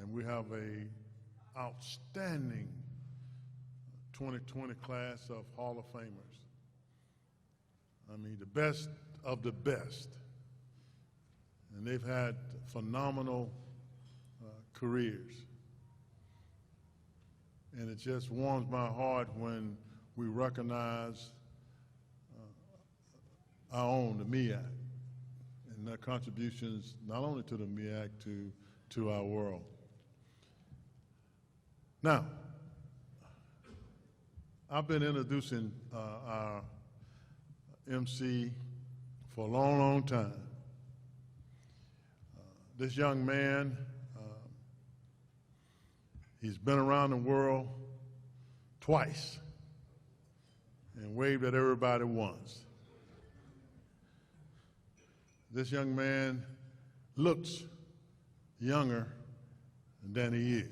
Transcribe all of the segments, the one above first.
and we have a outstanding 2020 class of Hall of Famers. I mean, the best of the best. And they've had phenomenal careers. And it just warms my heart when we recognize our own, the MEAC, and their contributions not only to the MEAC, to our world. Now, I've been introducing our MC for a long, long time. This young man, he's been around the world twice and waved at everybody once. This young man looks younger than he is.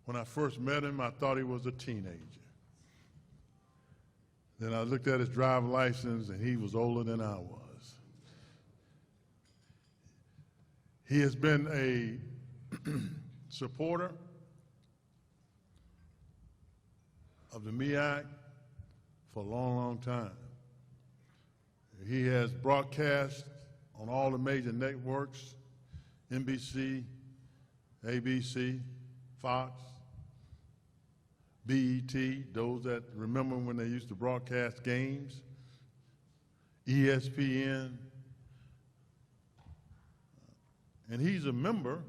When I first met him, I thought he was a teenager. Then I looked at his driver's license, and he was older than I was. He has been a supporter of the MEAC for a long, long time. He has broadcast on all the major networks, NBC, ABC, Fox, BET, those that remember when they used to broadcast games, ESPN, and he's a member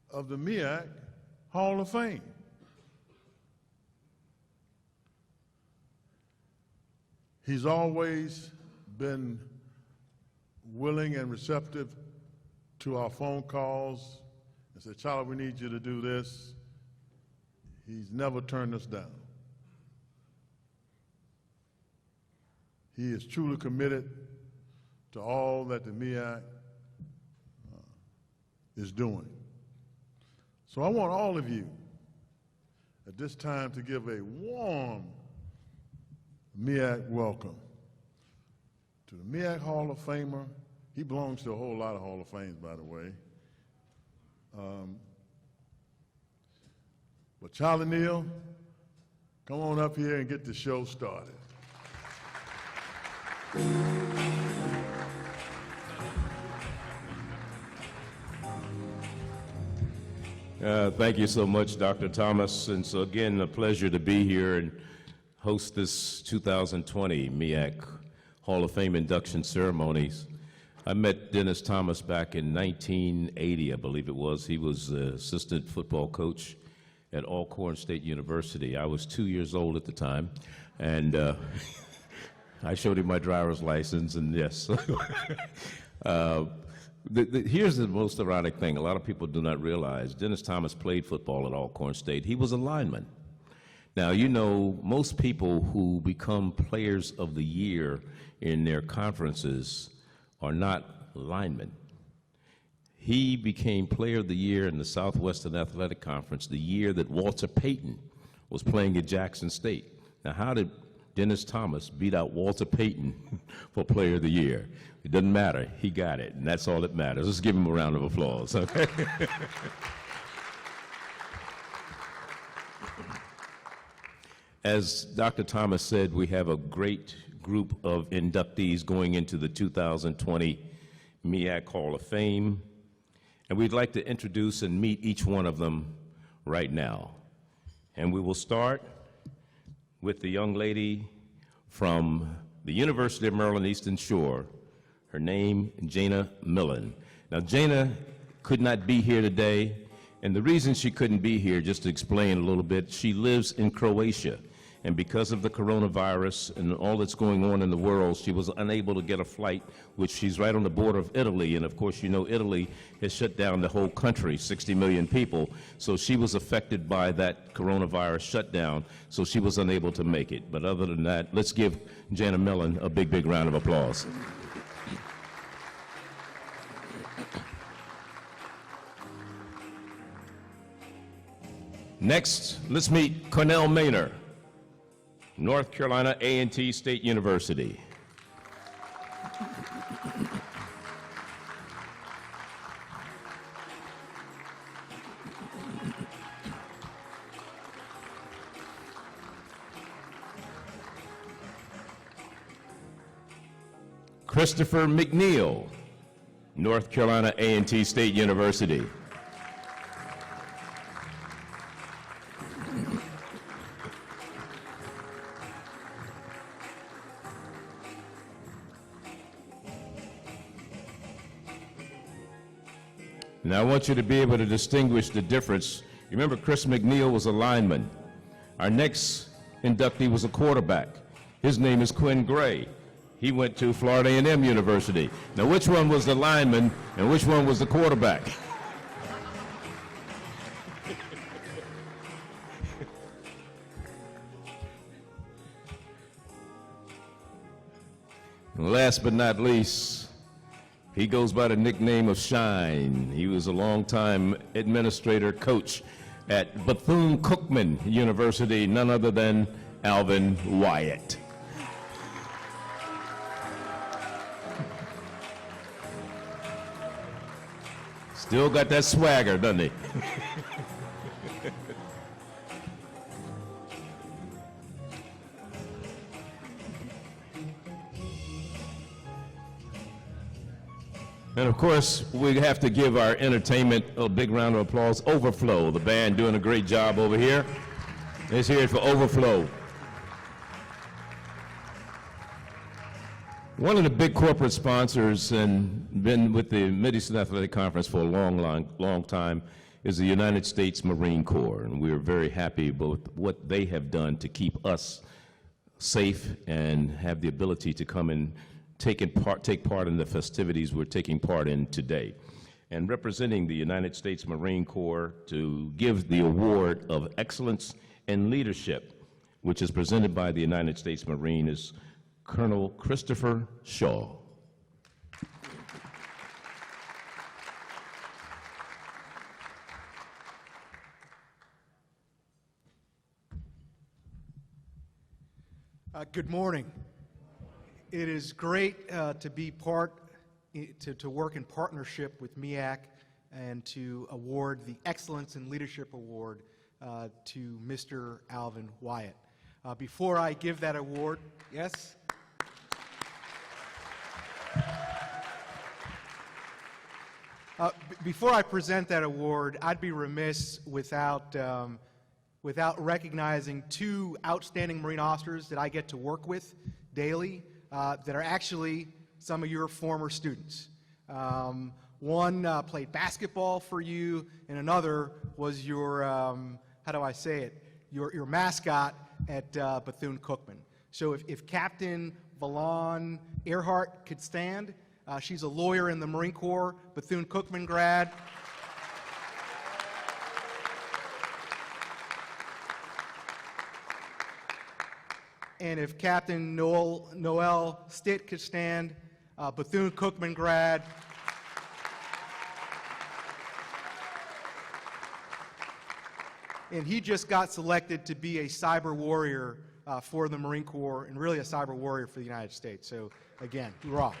of the MEAC Hall of Fame. He's always been willing and receptive to our phone calls and said, "Charlie, we need you to do this." He's never turned us down. He is truly committed to all that the MEAC is doing. So I want all of you at this time to give a warm MEAC welcome to the MEAC Hall of Famer. He belongs to a whole lot of Hall of Fames, by the way. But Charlie Neal, come on up here and get the show started. Thank you so much, Dr. Thomas. And so again, a pleasure to be here and host this 2020 MEAC Hall of Fame induction ceremonies. I met Dennis Thomas back in 1980, I believe it was. He was the assistant football coach at Alcorn State University. I was 2 years old at the time, and I showed him my driver's license, and yes. Here's the most ironic thing. A lot of people do not realize Dennis Thomas played football at Alcorn State. He was a lineman. Now, you know, most people who become players of the year in their conferences are not linemen. He became player of the year in the Southwestern Athletic Conference the year that Walter Payton was playing at Jackson State. Now, how did Dennis Thomas beat out Walter Payton for player of the year? It doesn't matter. He got it, and that's all that matters. Let's give him a round of applause, okay? As Dr. Thomas said, we have a great group of inductees going into the 2020 MEAC Hall of Fame, and we'd like to introduce and meet each one of them right now. And we will start with the young lady from the University of Maryland Eastern Shore. Her name, Jana Millen. Now, Jana could not be here today, and the reason she couldn't be here, just to explain a little bit, she lives in Croatia. And because of the coronavirus and all that's going on in the world, she was unable to get a flight, which she's right on the border of Italy. And of course, you know, Italy has shut down the whole country, 60 million people. So she was affected by that coronavirus shutdown, so she was unable to make it. But other than that, let's give Jana Millen a big, big round of applause. Next, let's meet Cornell Maynor, North Carolina A&T State University. Christopher McNeil, North Carolina A&T State University. Now I want you to be able to distinguish the difference. You remember Chris McNeil was a lineman. Our next inductee was a quarterback. His name is Quinn Gray. He went to Florida A&M University. Now which one was the lineman and which one was the quarterback? And last but not least, he goes by the nickname of Shine. He was a longtime administrator coach at Bethune-Cookman University, none other than ALVIN WYATT. Still got that swagger, doesn't he? And of course, we have to give our entertainment a big round of applause. Overflow, the band doing a great job over here. Let's hear it for Overflow. One of the big corporate sponsors and been with the Mid-Eastern Athletic Conference for a long time is the United States Marine Corps. And we're very happy with what they have done to keep us safe and have the ability to come and take part in the festivities we're taking part in today. And representing the United States Marine Corps to give the Award of Excellence in Leadership, which is presented by the United States Marine, is Colonel Christopher Shaw. Good morning. It is great to be to work in partnership with MEAC and to award the Excellence in Leadership Award to Mr. Alvin WYATT. Before I give that award, yes? Before I present that award, I'd be remiss without recognizing two outstanding Marine officers that I get to work with daily that are actually some of your former students. One played basketball for you, and another was your, how do I say it, your mascot at Bethune-Cookman. So if Captain Valon Earhart could stand, she's a lawyer in the Marine Corps, Bethune-Cookman grad. And if Captain Noel Stitt could stand, Bethune-Cookman grad. And he just got selected to be a cyber warrior for the Marine Corps and really a cyber warrior for the United States. So again, hoorah.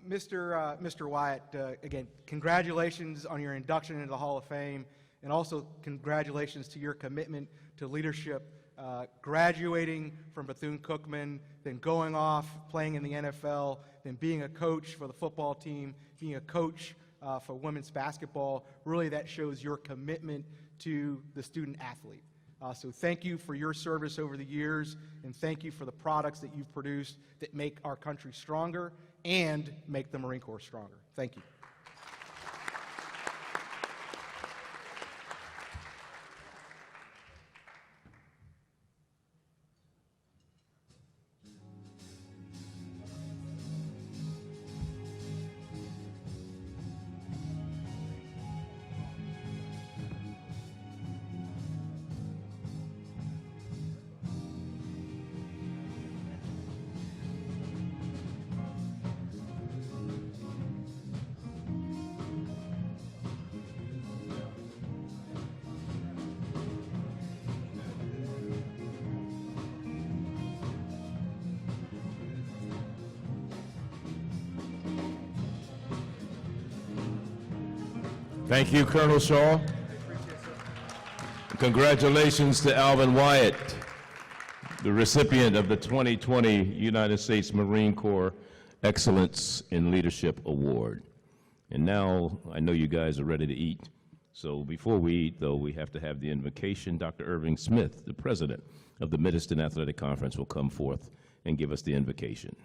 Mr. WYATT, again, congratulations on your induction into the Hall of Fame. And also congratulations to your commitment to leadership, graduating from Bethune-Cookman, then going off, playing in the NFL, then being a coach for the football team, being a coach for women's basketball. Really, that shows your commitment to the student athlete. So thank you for your service over the years, and thank you for the products that you've produced that make our country stronger and make the Marine Corps stronger. Thank you. Thank you, Colonel Shaw. Congratulations to Alvin WYATT. the recipient of the 2020 United States Marine Corps Excellence in Leadership Award. And now I know you guys are ready to eat. So before we eat, though, we have to have the invocation. Dr. Irving Smith, the president of the Mid-Eastern Athletic Conference, will come forth and give us the invocation.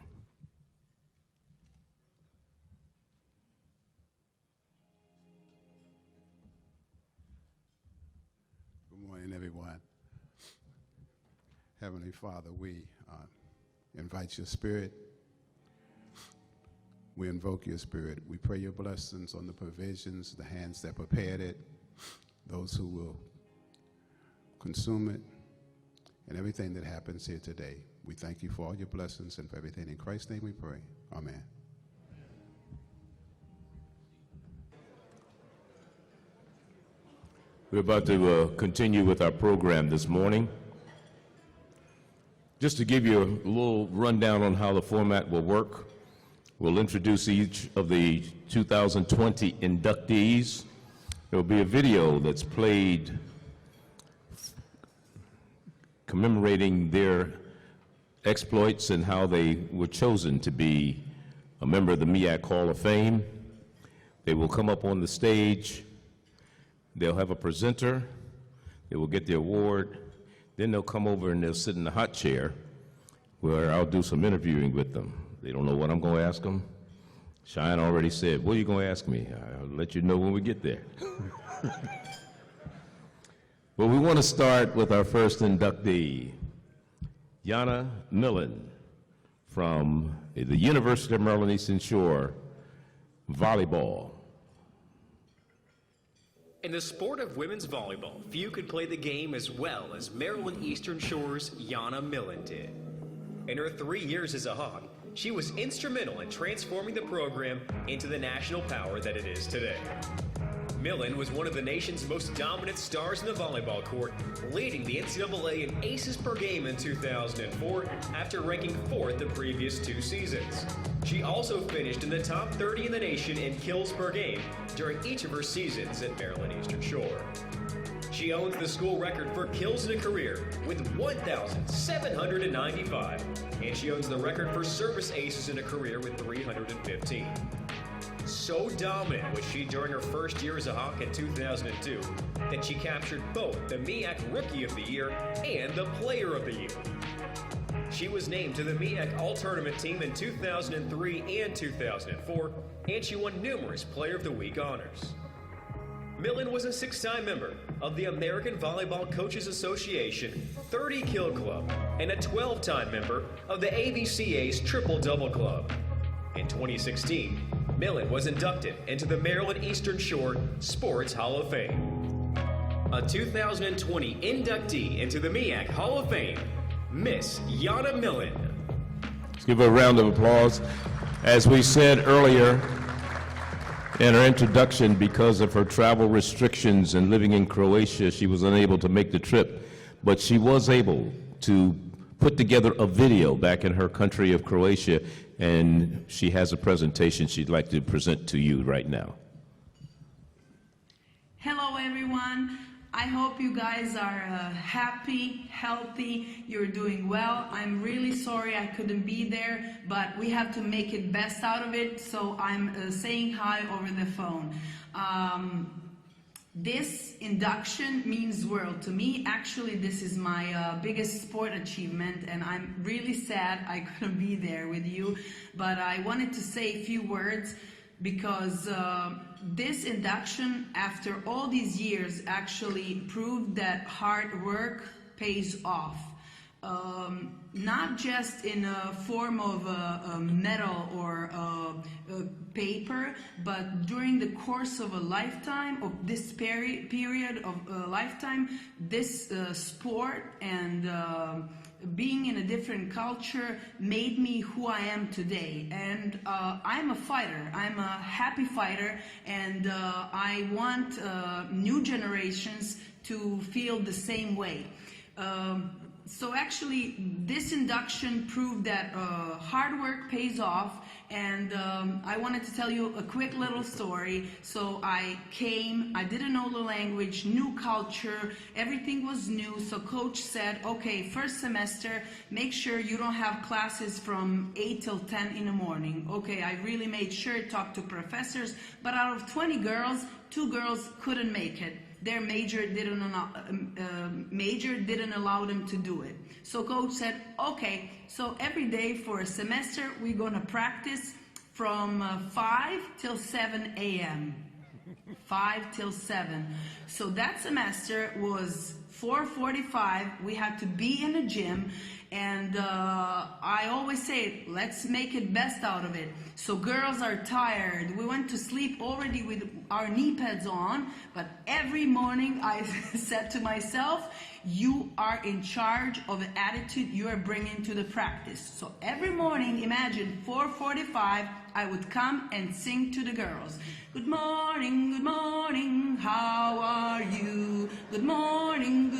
Good morning, everyone. Heavenly Father, we invite your spirit. We invoke your spirit. We pray your blessings on the provisions, the hands that prepared it, those who will consume it, and everything that happens here today. We thank you for all your blessings and for everything. In Christ's name we pray. Amen. We're about to continue with our program this morning. Just to give you a little rundown on how the format will work, we'll introduce each of the 2020 inductees. There will be a video that's played commemorating their exploits and how they were chosen to be a member of the MEAC Hall of Fame. They will come up on the stage. They'll have a presenter. They will get the award. Then they'll come over and they'll sit in the hot chair where I'll do some interviewing with them. They don't know what I'm going to ask them. Cheyenne already said, what are you going to ask me? I'll let you know when we get there. Well, we want to start with our first inductee, Yana Millen from the University of Maryland Eastern Shore, volleyball. In the sport of women's volleyball, few could play the game as well as Maryland Eastern Shore's Yana Millen did. In her 3 years as a Hawk, she was instrumental in transforming the program into the national power that it is today. Millen was one of the nation's most dominant stars in the volleyball court, leading the NCAA in aces per game in 2004 after ranking 4th the previous 2 seasons. She also finished in the top 30 in the nation in kills per game during each of her seasons at Maryland Eastern Shore. She owns the school record for kills in a career with 1,795, and she owns the record for service aces in a career with 315. So dominant was she during her first year as a Hawk in 2002 that she captured both the MEAC Rookie of the Year and the Player of the Year. She was named to the MEAC All-Tournament team in 2003 and 2004, and she won numerous Player of the Week honors. Millen was a 6-time member of the American Volleyball Coaches Association 30 Kill Club and a 12-time member of the AVCA's Triple Double Club. In 2016, Millen was inducted into the Maryland Eastern Shore Sports Hall of Fame. A 2020 inductee into the MEAC Hall of Fame, Miss Yana Millen. Let's give her a round of applause. As we said earlier in her introduction, because of her travel restrictions and living in Croatia, she was unable to make the trip, but she was able to put together a video back in her country of Croatia, and she has a presentation she'd like to present to you right now. Hello everyone. I hope you guys are happy, healthy, you're doing well. I'm really sorry I couldn't be there, but we have to make it best out of it, so I'm saying hi over the phone. This induction means world to me. Actually, this is my biggest sport achievement, and I'm really sad I couldn't be there with you, but I wanted to say a few words because this induction, after all these years, actually proved that hard work pays off. Not just in a form of a medal or a paper, but during the course of a lifetime, of this period of a lifetime, this sport and being in a different culture made me who I am today. And I'm a fighter. I'm a happy fighter, and I want new generations to feel the same way. So actually, this induction proved that hard work pays off, and I wanted to tell you a quick little story. So I came, I didn't know the language, new culture, everything was new. So coach said, okay, first semester, make sure you don't have classes from 8 till 10 in the morning. Okay, I really made sure, talked to professors, but out of 20 girls, 2 girls couldn't make it. Their major didn't allow them to do it. So coach said, okay, so every day for a semester, we're gonna practice from 5 till 7 a.m. 5 till 7. So that semester was 4:45. We had to be in the gym, and I always say, let's make it best out of it. So girls are tired. We went to sleep already with our knee pads on, but every morning I said to myself, you are in charge of the attitude you are bringing to the practice. So every morning, imagine 4:45, I would come and sing to the girls. Good morning, how are you? Good morning,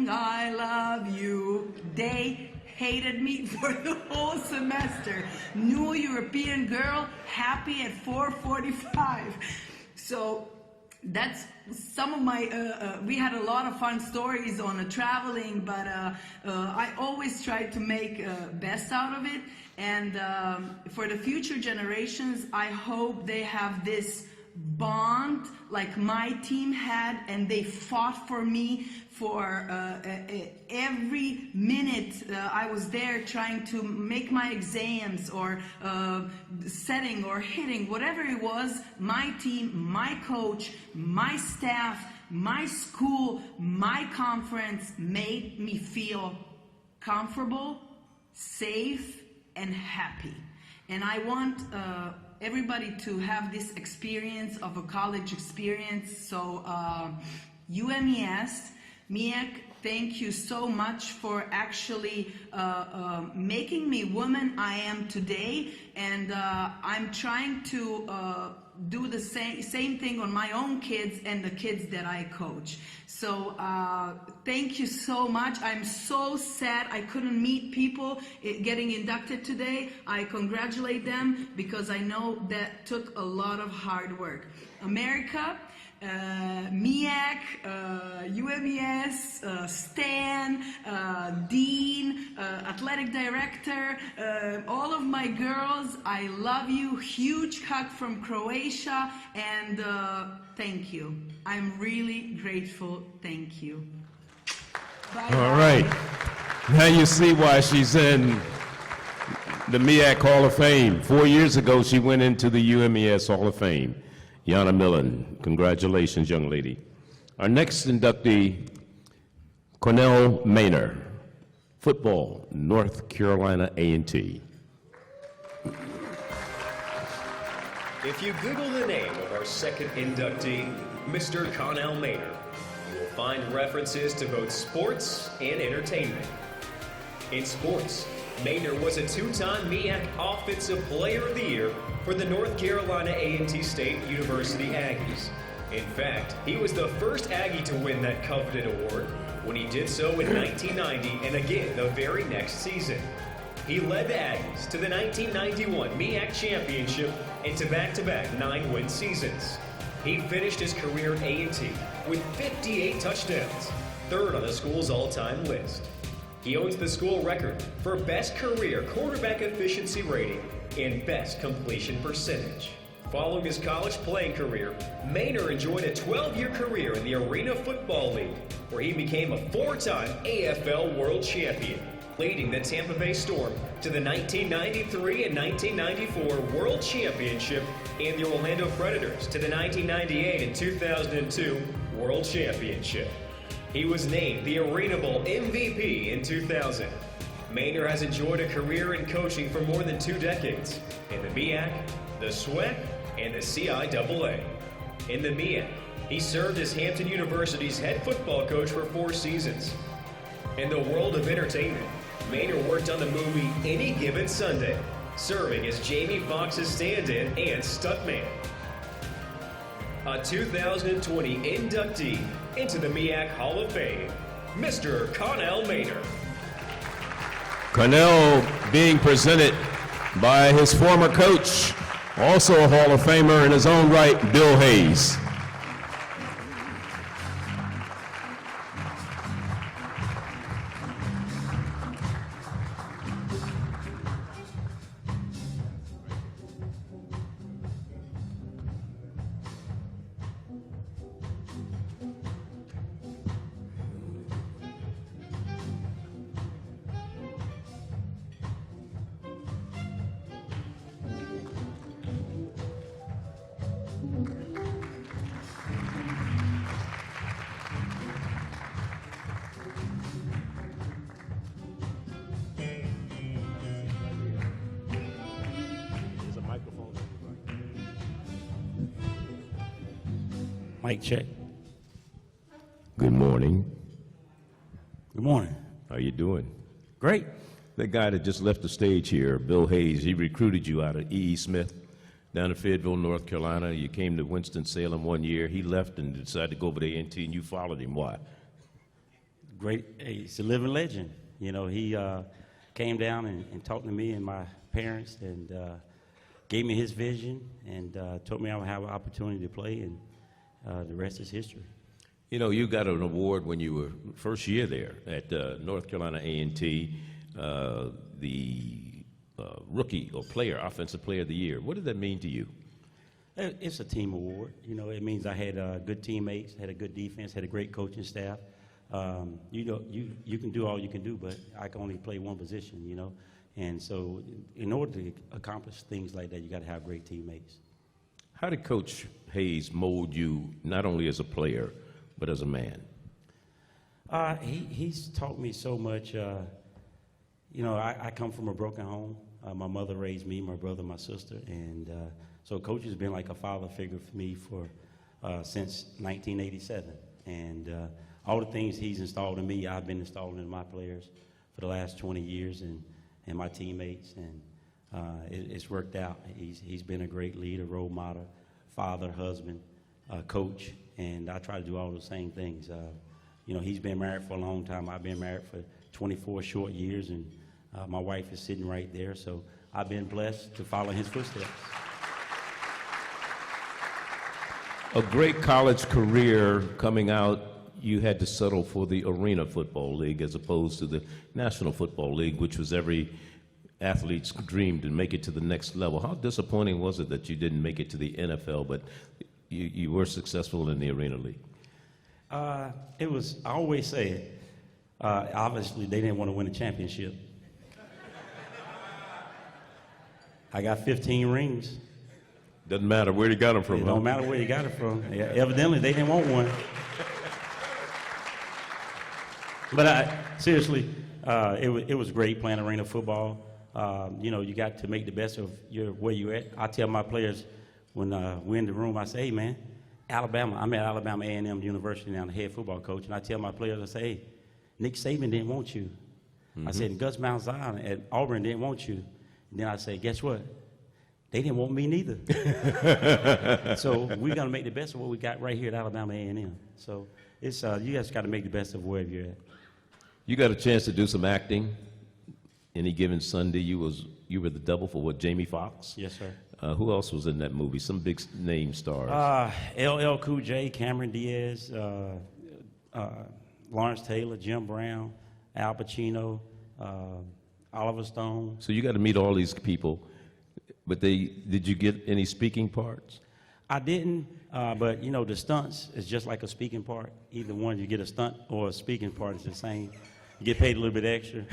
I love you. They hated me for the whole semester. New European girl, happy at 4:45. So that's some of my, we had a lot of fun stories on traveling, but I always try to make best out of it. And for the future generations, I hope they have this bond like my team had, and they fought for me for every minute I was there trying to make my exams or setting or hitting, whatever it was. My team, my coach, my staff, my school, my conference made me feel comfortable, safe, and happy. And I want everybody to have this experience of a college experience. So UMES, MEAC, thank you so much for actually making me woman I am today. And I'm trying to do the same thing on my own kids and the kids that I coach. So thank you so much. I'm so sad I couldn't meet people getting inducted today. I congratulate them because I know that took a lot of hard work. America, MEAC, UMES, Stan, Dean, Athletic Director, all of my girls, I love you. Huge hug from Croatia, and thank you. I'm really grateful. Thank you. Bye. All right. Now you see why she's in the MEAC Hall of Fame. 4 years ago, she went into the UMES Hall of Fame. Yana Millen, congratulations, young lady. Our next inductee, Cornell Maynor, football, North Carolina A&T. If you Google the name of our second inductee, Mr. Cornell Maynor, you will find references to both sports and entertainment. In sports, Maynor was a 2-time MEAC Offensive Player of the Year for the North Carolina A&T State University Aggies. In fact, he was the first Aggie to win that coveted award when he did so in 1990 and again the very next season. He led the Aggies to the 1991 MEAC Championship and to back-to-back 9-win seasons. He finished his career at A&T with 58 touchdowns, third on the school's all-time list. He owns the school record for best career quarterback efficiency rating and best completion percentage. Following his college playing career, Maynor enjoyed a 12-year career in the Arena Football League, where he became a 4-time AFL World Champion, leading the Tampa Bay Storm to the 1993 and 1994 World Championship and the Orlando Predators to the 1998 and 2002 World Championship. He was named the Arena Bowl MVP in 2000. Maynor has enjoyed a career in coaching for more than 2 decades in the MEAC, the SWEC, and the CIAA. In the MEAC, he served as Hampton University's head football coach for 4 seasons. In the world of entertainment, Maynor worked on the movie Any Given Sunday, serving as Jamie Foxx's stand-in and stuntman. A 2020 inductee into the MEAC Hall of Fame, Mr. Connell Maynard. Cornell being presented by his former coach, also a Hall of Famer in his own right, Bill Hayes. Mic check. Good morning. Good morning. How you doing? Great. That guy that just left the stage here, Bill Hayes, he recruited you out of E.E. Smith down in Fayetteville, North Carolina. You came to Winston-Salem one year. He left and decided to go over to A&T, and you followed him. Why? Great. He's a living legend. You know, he came down and talked to me and my parents and gave me his vision and told me I would have an opportunity to play, and the rest is history. You know, you got an award when you were first year there at North Carolina A&T, the rookie or player, offensive player of the year. What did that mean to you? It's a team award. You know, it means I had good teammates, had a good defense, had a great coaching staff. You know, you can do all you can do, but I can only play one position, you know. And so in order to accomplish things like that, you got to have great teammates. How did Coach Hayes mold you, not only as a player, but as a man? He's taught me so much. You know, I come from a broken home. My mother raised me, my brother, my sister, and so Coach has been like a father figure for me since 1987. And all the things he's installed in me, I've been installing in my players for the last 20 years, and my teammates, and it's worked out. He's been a great leader, role model, father, husband, coach, and I try to do all those same things. You know, he's been married for a long time. I've been married for 24 short years, and my wife is sitting right there, so I've been blessed to follow his footsteps. A great college career coming out, you had to settle for the Arena Football League as opposed to the National Football League, which was every athlete's dream to make it to the next level. How disappointing was it that you didn't make it to the NFL, but you were successful in the Arena League? It was, I always say it, obviously they didn't want to win a championship. I got 15 rings. Doesn't matter where you got them from. It don't matter where you got it from. Yeah, evidently they didn't want one. But seriously, it was great playing arena football. You know, you got to make the best of where you're at. I tell my players when we're in the room, I say, hey, man, Alabama, I'm at Alabama A&M University now, the head football coach, and I tell my players, I say, hey, Nick Saban didn't want you. I said, Gus Mount Zion at Auburn didn't want you. And then I say, guess what? They didn't want me neither. So we're going to make the best of what we got right here at Alabama A&M. So it's you guys got to make the best of wherever you're at. You got a chance to do some acting. Any given Sunday, you were the double for what, Jamie Foxx? Yes, sir. Who else was in that movie? Some big name stars. LL Cool J, Cameron Diaz, Lawrence Taylor, Jim Brown, Al Pacino, Oliver Stone. So you got to meet all these people, but did you get any speaking parts? I didn't, but you know, the stunts is just like a speaking part. Either one, you get a stunt or a speaking part, it's the same. You get paid a little bit extra,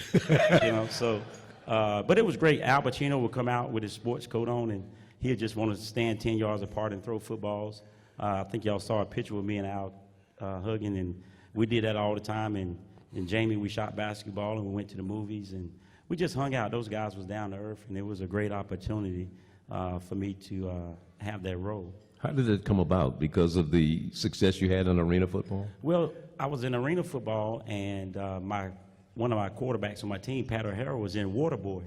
you know, so. But it was great. Al Pacino would come out with his sports coat on, and he'd just want to stand 10 yards apart and throw footballs. I think y'all saw a picture with me and Al hugging, and we did that all the time. And Jamie, we shot basketball, and we went to the movies, and we just hung out. Those guys was down to earth, and it was a great opportunity for me to have that role. How did it come about? Because of the success you had in arena football? Well, I was in arena football, and one of my quarterbacks on my team, Pat O'Hara, was in Waterboy.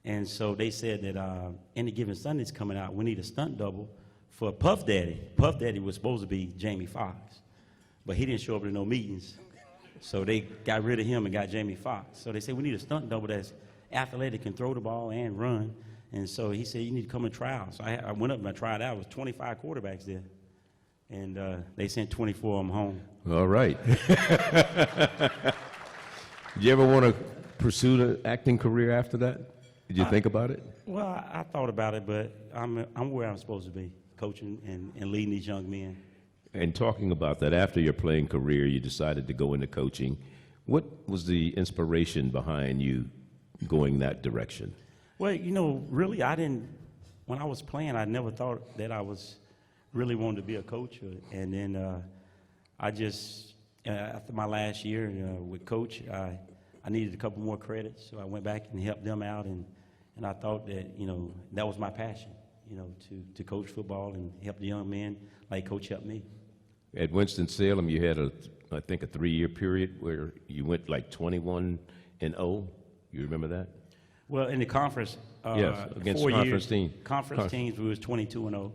And so they said that Any Given Sunday's coming out, we need a stunt double for Puff Daddy. Puff Daddy was supposed to be Jamie Foxx, but he didn't show up to no meetings. So they got rid of him and got Jamie Foxx. So they said, we need a stunt double that's athletic, can throw the ball and run. And so he said, you need to come and try out. So I went up and I tried out. There was 25 quarterbacks there. And they sent 24 of them home. All right. Did you ever want to pursue the acting career after that? Did you think about it? Well, I thought about it, but I'm where I'm supposed to be, coaching and leading these young men. And talking about that, after your playing career, you decided to go into coaching. What was the inspiration behind you going that direction? Well, you know, really, when I was playing, I never thought that I was really wanted to be a coach. And then I just, after my last year with Coach, I needed a couple more credits, so I went back and helped them out, and I thought that, you know, that was my passion, you know, to coach football and help the young men like Coach helped me. At Winston-Salem, you had, I think, a 3-year period where you went like 21-0. You remember that? Well, in the conference, Yes, against 4 conference years, team. Conference teams, we was 22-0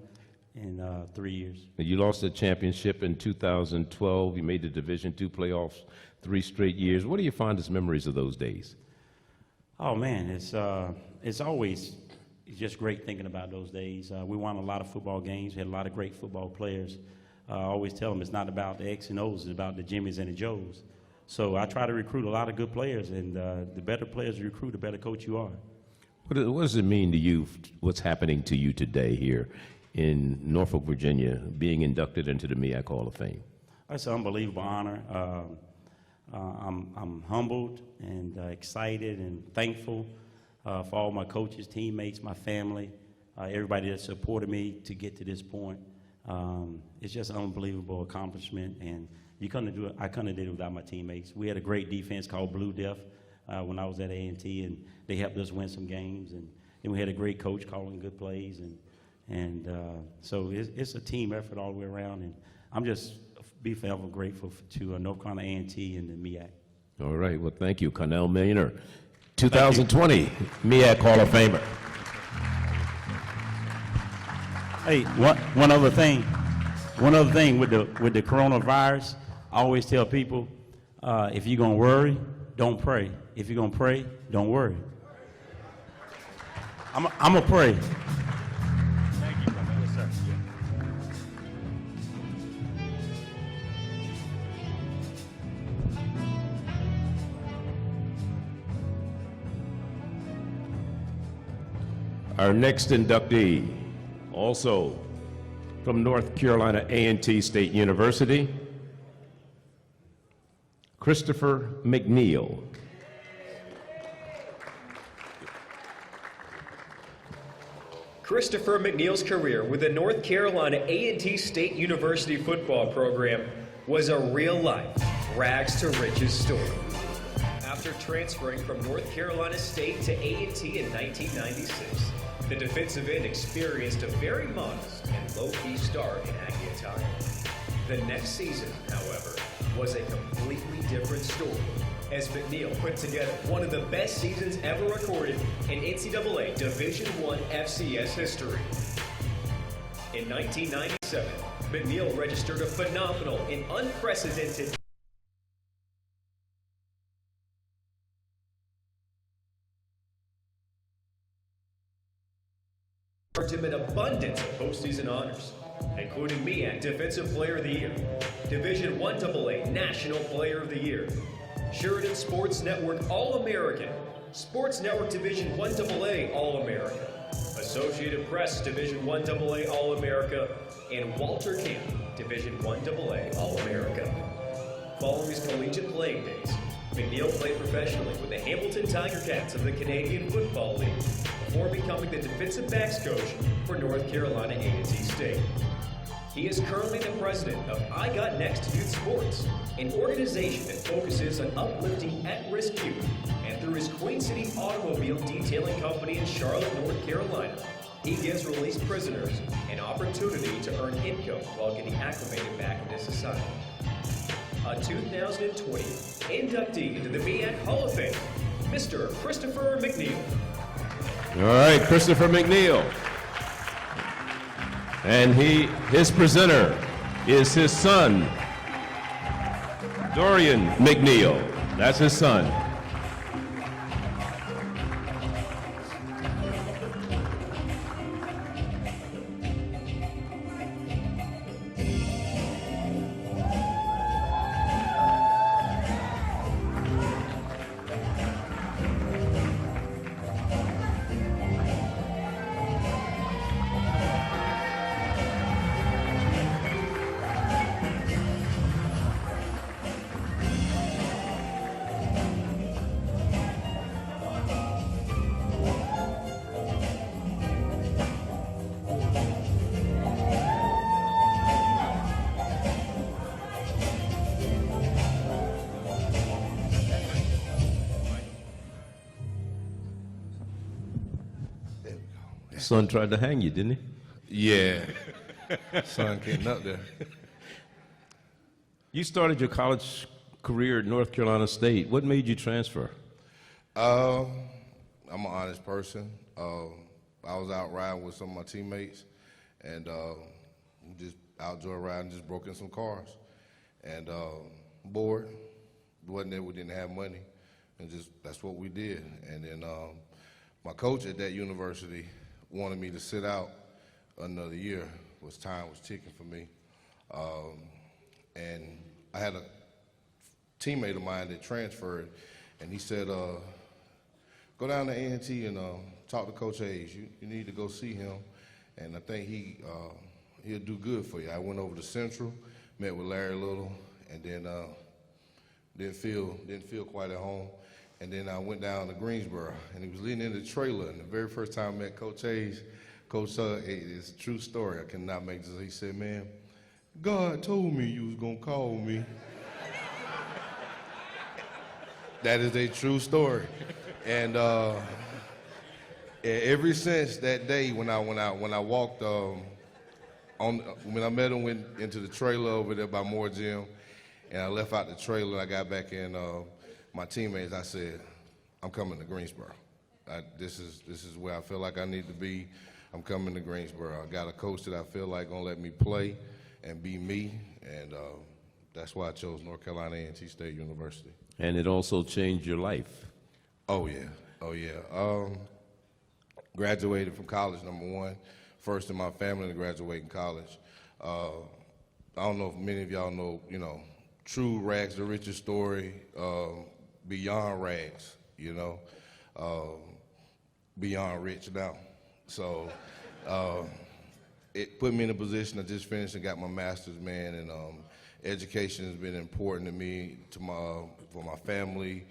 in 3 years. You lost the championship in 2012. You made the Division II playoffs 3 straight years. What are your fondest memories of those days? Oh man, it's always just great thinking about those days. We won a lot of football games. We had a lot of great football players. I always tell them it's not about the X and O's, it's about the Jimmys and the Joes. So I try to recruit a lot of good players, and the better players you recruit, the better coach you are. What does it mean to you, what's happening to you today here in Norfolk, Virginia, being inducted into the MEAC Hall of Fame? That's an unbelievable honor. I'm humbled and excited and thankful for all my coaches, teammates, my family, everybody that supported me to get to this point. It's just an unbelievable accomplishment, and I couldn't have did it without my teammates. We had a great defense called Blue Death when I was at A&T, and they helped us win some games. And then we had a great coach calling good plays, and so it's a team effort all the way around. And I'm just be forever grateful to North Carolina A&T and the MEAC. All right, well, thank you, Connell Millionaire, 2020 MEAC Hall of Famer. Hey, one other thing with the coronavirus, I always tell people, if you're gonna worry, don't pray. If you're gonna pray, don't worry. I'm gonna pray. Thank you, yes, sir. Our next inductee, also from North Carolina A&T State University, Christopher McNeil. Christopher McNeil's career with the North Carolina A&T State University football program was a real-life rags to riches story. After transferring from North Carolina State to A&T in 1996, the defensive end experienced a very modest and low-key start in Aggie attire. The next season, however, was a completely different story, as McNeil put together one of the best seasons ever recorded in NCAA Division I FCS history. In 1997, McNeil registered a phenomenal and unprecedented earned him an abundance of postseason honors, including MEAC Defensive Player of the Year, Division I AA National Player of the Year, Sheridan Sports Network All-American, Sports Network Division I AA All-American, Associated Press Division I AA All-America, and Walter Camp Division I AA All-America. Following his collegiate playing days, McNeil played professionally with the Hamilton Tiger Cats of the Canadian Football League before becoming the defensive backs coach for North Carolina A&T State. He is currently the president of I Got Next Youth Sports, an organization that focuses on uplifting at-risk youth, and through his Queen City Automobile Detailing Company in Charlotte, North Carolina, he gives released prisoners an opportunity to earn income while getting acclimated back into society. A 2020 inductee into the MEAC Hall of Fame, Mr. Christopher McNeil. All right, Christopher McNeil. And his presenter is his son, Dorian McNeil, that's his son. Son tried to hang you, didn't he? Yeah. Son getting up there. You started your college career at North Carolina State. What made you transfer? I'm an honest person. I was out riding with some of my teammates, and just out joyriding, just broke in some cars. And bored, wasn't there, we didn't have money, and just that's what we did. And then my coach at that university wanted me to sit out another year. Time was ticking for me. And I had a teammate of mine that transferred, and he said, go down to A&T and talk to Coach Hayes. You need to go see him, and I think he'll do good for you. I went over to Central, met with Larry Little, and then didn't feel quite at home. And then I went down to Greensboro, and he was leaning in the trailer. And the very first time I met Coach Hayes, Coach it's a true story. I cannot make this. He said, "Man, God told me you was gonna call me." That is a true story. And ever since that day, when I walked when I met him, went into the trailer over there by Moore Gym, and I left out the trailer. I got back in. My teammates, I said, I'm coming to Greensboro. This is where I feel like I need to be. I'm coming to Greensboro. I got a coach that I feel like gonna let me play and be me, and that's why I chose North Carolina A&T State University. And it also changed your life. Oh yeah. Graduated from college, number one. First in my family to graduate in college. I don't know if many of y'all know, true rags to riches story, beyond rags, beyond rich now. So it put me in a position. I just finished and got my master's, man, and education has been important to me, for my family.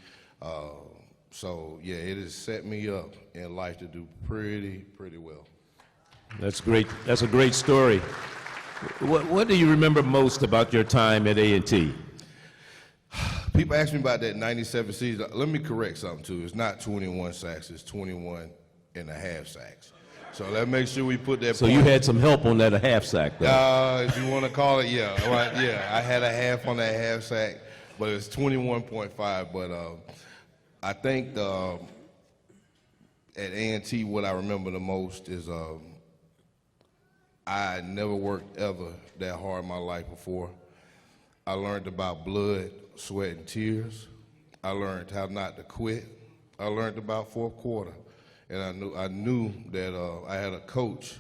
So yeah, it has set me up in life to do pretty well. That's great. That's a great story. What do you remember most about your time at A&T? People ask me about that 97 season. Let me correct something, too. It's not 21 sacks. It's 21 and a half sacks. So let's make sure we put that So you had some help on that half sack, though. If you want to call it, yeah. Right, yeah, I had a half on that half sack, but it's 21.5. But I think at A&T, what I remember the most is I never worked ever that hard in my life before. I learned about blood, sweat, and tears. I learned how not to quit. I learned about fourth quarter, and I knew that I had a coach.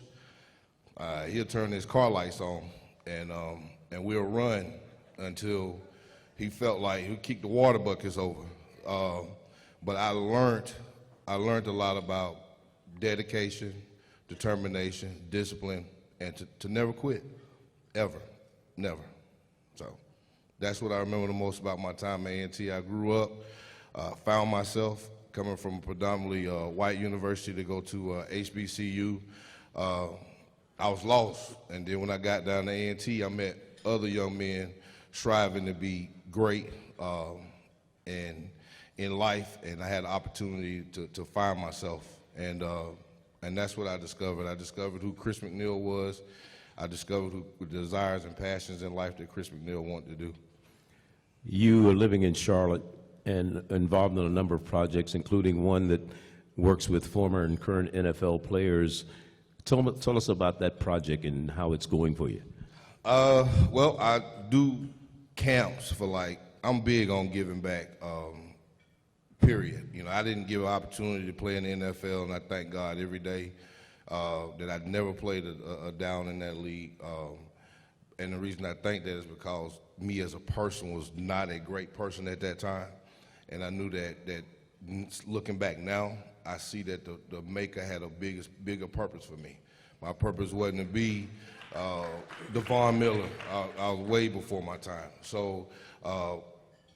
He'll turn his car lights on, and we'll run until he felt like he'd kick the water buckets over. But I learned a lot about dedication, determination, discipline, and to never quit, ever, never. So that's what I remember the most about my time at A&T. I grew up, found myself coming from a predominantly white university to go to HBCU. I was lost, and then when I got down to A&T, I met other young men striving to be great in life, and I had the opportunity to find myself, and that's what I discovered. I discovered who Chris McNeil was. I discovered who the desires and passions in life that Chris McNeil wanted to do. You are living in Charlotte and involved in a number of projects, including one that works with former and current NFL players. Tell us about that project and how it's going for you. Well, I do camps for like I'm big on giving back, period. You know, I didn't give an opportunity to play in the NFL, and I thank God every day that I never played a down in that league. And the reason I think that is because me as a person was not a great person at that time. And I knew that looking back now, I see that the Maker had a bigger purpose for me. My purpose wasn't to be Devon Miller. I was way before my time. So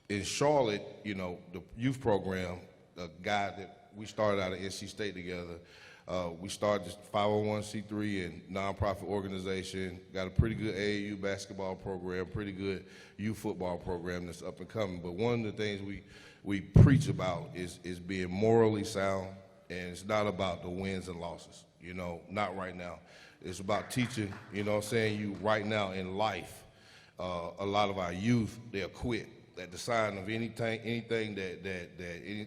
in Charlotte, you know, the youth program, a guy that we started out of NC State together, we started this 501c3 and nonprofit organization, got a pretty good AAU basketball program, pretty good youth football program that's up and coming. But one of the things we preach about is being morally sound, and it's not about the wins and losses, you know, not right now. It's about teaching, you know what I'm saying, you right now in life. A lot of our youth, they'll quit at the sign of anything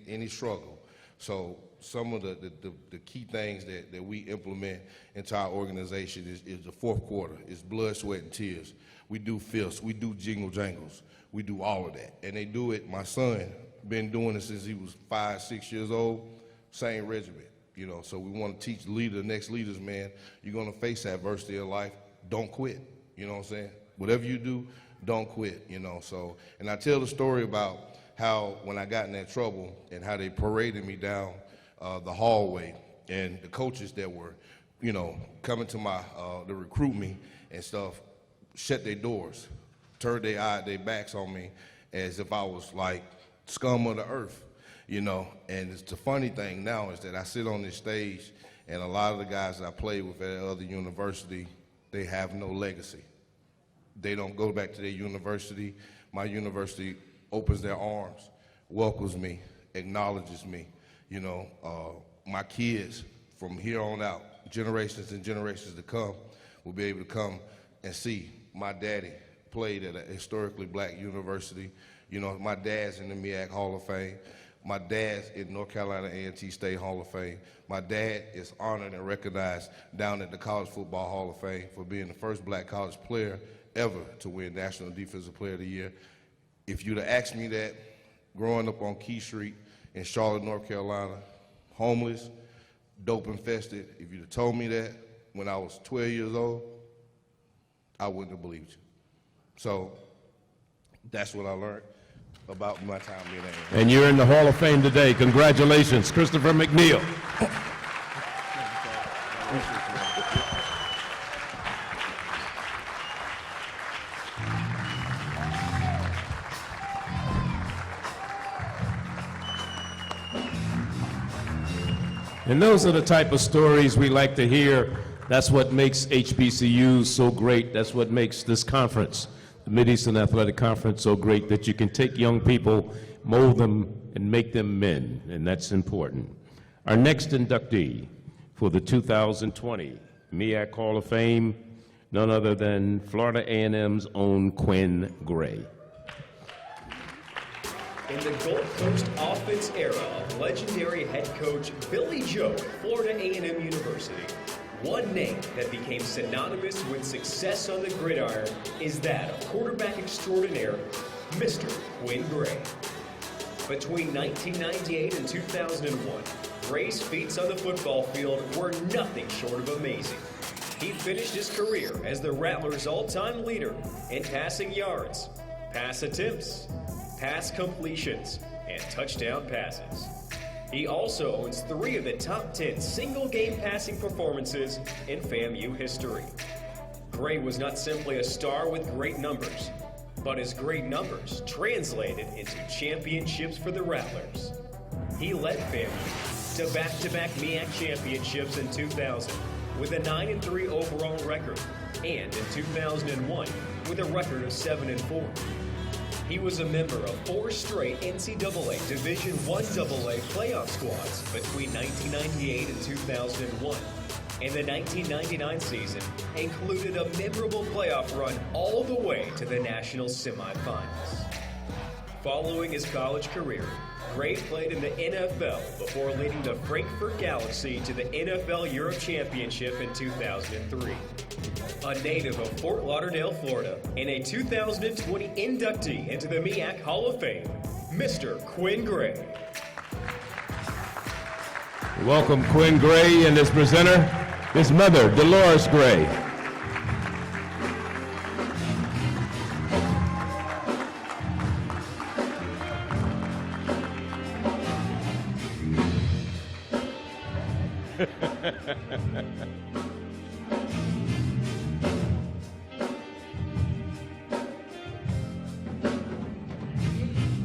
any struggle. So some of the key things that we implement into our organization is the fourth quarter. It's blood, sweat, and tears. We do fifths. We do jingle jangles. We do all of that. And they do it. My son been doing it since he was 5, 6 years old, same regiment. You know, so we want to teach the next leaders, man, you're going to face adversity in life. Don't quit. You know what I'm saying? Whatever you do, don't quit, you know. So, and I tell the story about how when I got in that trouble and how they paraded me down the hallway, and the coaches that were, you know, coming to to recruit me and stuff, shut their doors, turned their backs on me as if I was like scum of the earth, you know. And it's the funny thing now is that I sit on this stage, and a lot of the guys that I played with at other university, they have no legacy. They don't go back to their university. My university opens their arms, welcomes me, acknowledges me. You know, my kids from here on out, generations and generations to come, will be able to come and see my daddy played at a historically black university. You know, my dad's in the MEAC Hall of Fame. My dad's in North Carolina A&T State Hall of Fame. My dad is honored and recognized down at the College Football Hall of Fame for being the first black college player ever to win National Defensive Player of the Year. If you'd have asked me that growing up on Key Street in Charlotte, North Carolina, homeless, dope infested, if you'd have told me that when I was 12 years old, I wouldn't have believed you. So that's what I learned about my time being there. And you're in the Hall of Fame today. Congratulations, Christopher McNeil. And those are the type of stories we like to hear. That's what makes HBCUs so great. That's what makes this conference, the Mid-Eastern Athletic Conference, so great, that you can take young people, mold them, and make them men, and that's important. Our next inductee for the 2020 MEAC Hall of Fame, none other than Florida A&M's own Quinn Gray. In the Gold Coast offense era of legendary head coach Billy Joe at Florida A&M University, one name that became synonymous with success on the gridiron is that of quarterback extraordinaire, Mr. Quinn Gray. Between 1998 and 2001, Gray's feats on the football field were nothing short of amazing. He finished his career as the Rattlers' all-time leader in passing yards, pass attempts, pass completions, and touchdown passes. He also owns 3 of the top 10 single-game passing performances in FAMU history. Gray was not simply a star with great numbers, but his great numbers translated into championships for the Rattlers. He led FAMU to back-to-back MEAC championships in 2000 with a 9-3 overall record, and in 2001 with a record of 7-4. He was a member of 4 straight NCAA Division I AA playoff squads between 1998 and 2001, and the 1999 season included a memorable playoff run all the way to the national semifinals. Following his college career, Gray played in the NFL before leading the Frankfurt Galaxy to the NFL Europe Championship in 2003. A native of Fort Lauderdale, Florida, and a 2020 inductee into the MEAC Hall of Fame, Mr. Quinn Gray. Welcome Quinn Gray and his presenter, his mother, Dolores Gray.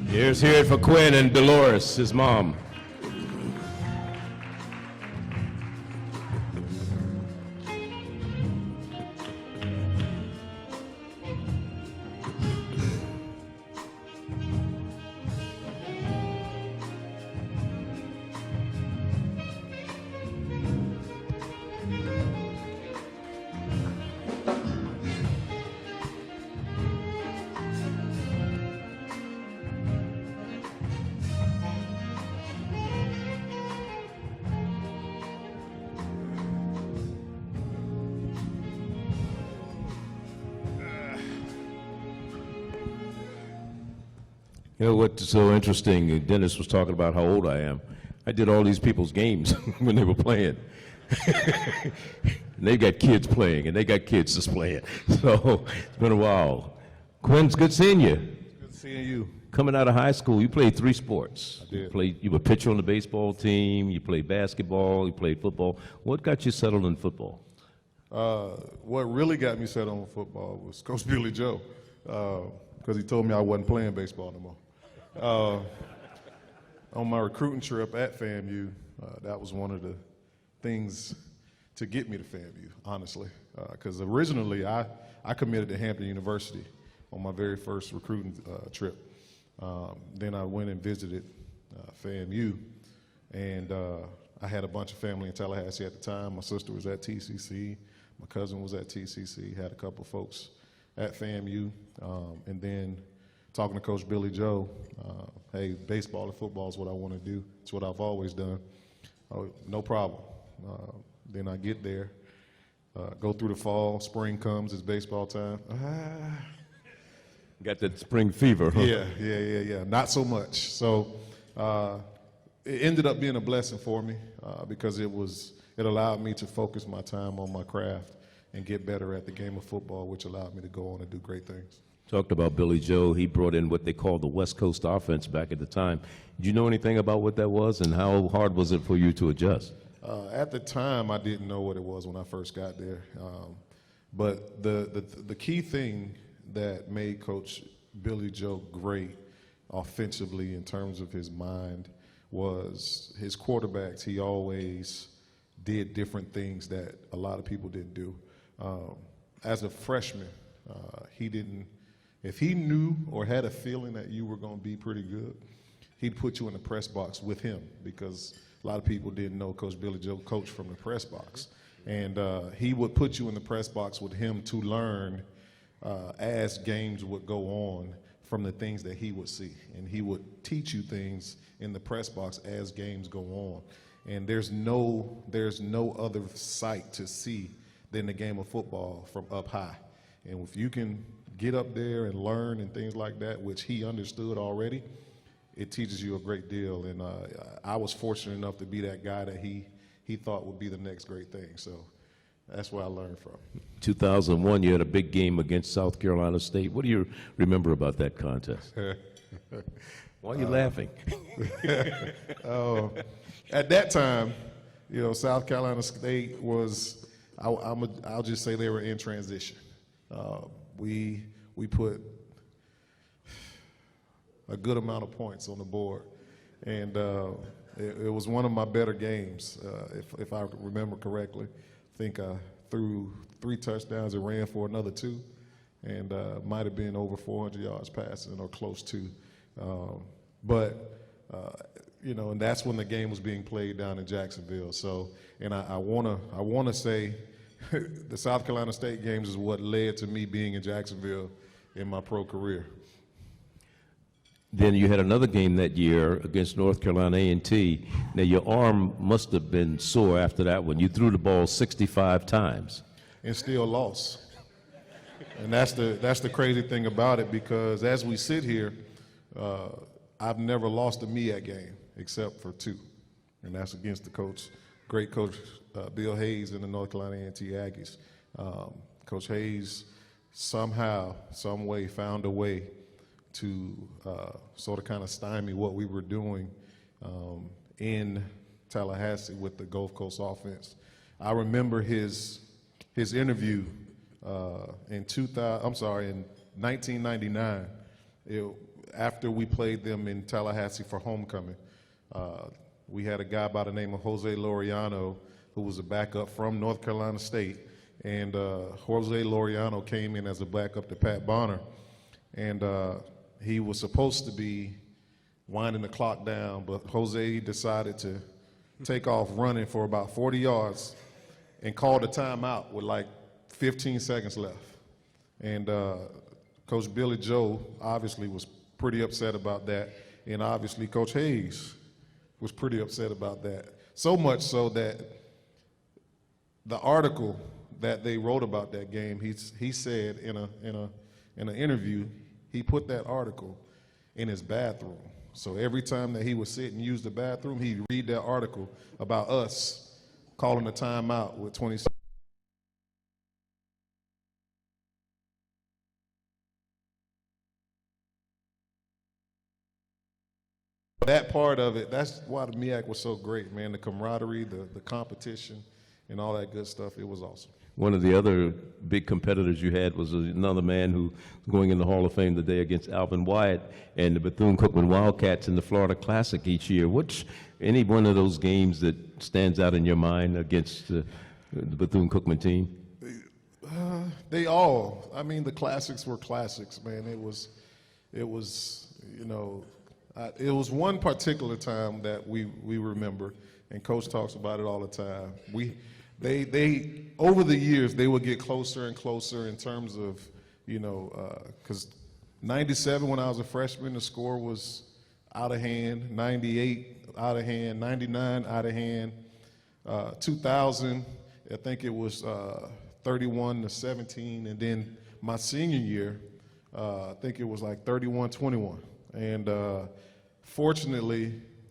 Here's here for Quinn and Dolores, his mom. You know what's so interesting? Dennis was talking about how old I am. I did all these people's games when they were playing. And they got kids playing, and they got kids just playing. So it's been a while. Quinn, it's good seeing you. Good seeing you. Coming out of high school, you played 3 sports. I did. You were a pitcher on the baseball team, you played basketball, you played football. What got you settled in football? What really got me set on football was Coach Billy Joe, because he told me I wasn't playing baseball no more. On my recruiting trip at FAMU, that was one of the things to get me to FAMU, honestly, because originally I committed to Hampton University on my very first recruiting trip. Then I went and visited FAMU, and I had a bunch of family in Tallahassee at the time. My sister was at TCC, my cousin was at TCC, had a couple of folks at FAMU, and then talking to Coach Billy Joe, hey, baseball and football is what I want to do. It's what I've always done. Oh, no problem. Then I get there, go through the fall, spring comes, it's baseball time. Got that spring fever, huh? Yeah. Not so much. So it ended up being a blessing for me because it allowed me to focus my time on my craft and get better at the game of football, which allowed me to go on and do great things. Talked about Billy Joe. He brought in what they called the West Coast offense back at the time. Did you know anything about what that was, and how hard was it for you to adjust? At the time, I didn't know what it was when I first got there. But the key thing that made Coach Billy Joe great offensively in terms of his mind was his quarterbacks. He always did different things that a lot of people didn't do. As a freshman, if he knew or had a feeling that you were going to be pretty good, he'd put you in the press box with him, because a lot of people didn't know Coach Billy Joe coached from the press box. And he would put you in the press box with him to learn as games would go on from the things that he would see. And he would teach you things in the press box as games go on. And there's no other sight to see than the game of football from up high. And if you can get up there and learn and things like that, which he understood already, it teaches you a great deal. And I was fortunate enough to be that guy that he thought would be the next great thing. So that's where I learned from. 2001, you had a big game against South Carolina State. What do you remember about that contest? Why are you laughing? At that time, South Carolina State was, I'll just say they were in transition. We put a good amount of points on the board, and it was one of my better games, if I remember correctly. I think I threw 3 touchdowns and ran for another 2, and might have been over 400 yards passing or close to. And that's when the game was being played down in Jacksonville. So, and I wanna say the South Carolina State games is what led to me being in Jacksonville in my pro career. Then you had another game that year against North Carolina A&T. Now, your arm must have been sore after that one. You threw the ball 65 times. And still lost. And that's the crazy thing about it, because as we sit here, I've never lost a MEAC game except for 2, and that's against the great coach Bill Hayes and the North Carolina A&T Aggies. Coach Hayes somehow, some way, found a way to sort of kind of stymie what we were doing in Tallahassee with the Gulf Coast offense. I remember his interview in 1999, after we played them in Tallahassee for homecoming. We had a guy by the name of Jose Laureano, who was a backup from North Carolina State, and Jose Laureano came in as a backup to Pat Bonner, and he was supposed to be winding the clock down, but Jose decided to take off running for about 40 yards and called a timeout with like 15 seconds left. And Coach Billy Joe obviously was pretty upset about that, and obviously Coach Hayes was pretty upset about that. So much so that the article that they wrote about that game, he said in an interview, he put that article in his bathroom. So every time that he would sit and use the bathroom, he'd read that article about us calling a timeout with 20 seconds. That part of it, that's why the MEAC was so great, man. The camaraderie, the competition, and all that good stuff, it was awesome. One of the other big competitors you had was another man who was going in the Hall of Fame today against ALVIN WYATT and the Bethune-Cookman Wildcats in the Florida Classic each year. Any one of those games that stands out in your mind against the Bethune-Cookman team? They all, I mean, the classics were classics, man. It was, you know, it was one particular time that we remember, and Coach talks about it all the time. They over the years, they would get closer and closer in terms of, you know, because 97 when I was a freshman, the score was out of hand, 98 out of hand, 99 out of hand, 2000, I think it was 31-17, and then my senior year, I think it was like 31-21. And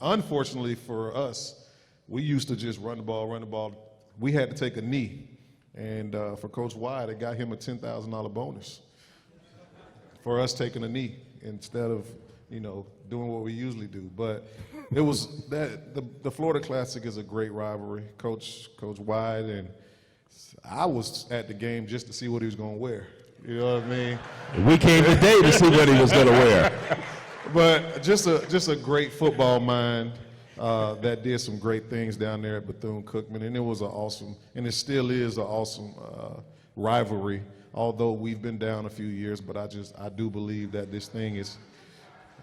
unfortunately for us, we used to just run the ball. We had to take a knee, and for Coach Wyatt, it got him a $10,000 bonus for us taking a knee instead of, you know, doing what we usually do. But it was that the Florida Classic is a great rivalry. Coach Wyatt, and I was at the game just to see what he was going to wear. You know what I mean? We came today to see what he was going to wear. But just a great football mind. That did some great things down there at Bethune-Cookman, and it was an awesome, and it still is an awesome rivalry. Although we've been down a few years, but I do believe that this thing is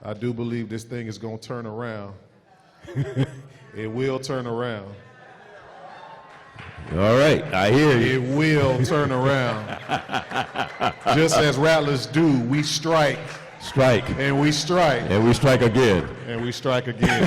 going to turn around. It will turn around. All right, I hear you. It will turn around. Just as Rattlers do, we strike. Strike. And we strike. And we strike again. And we strike again.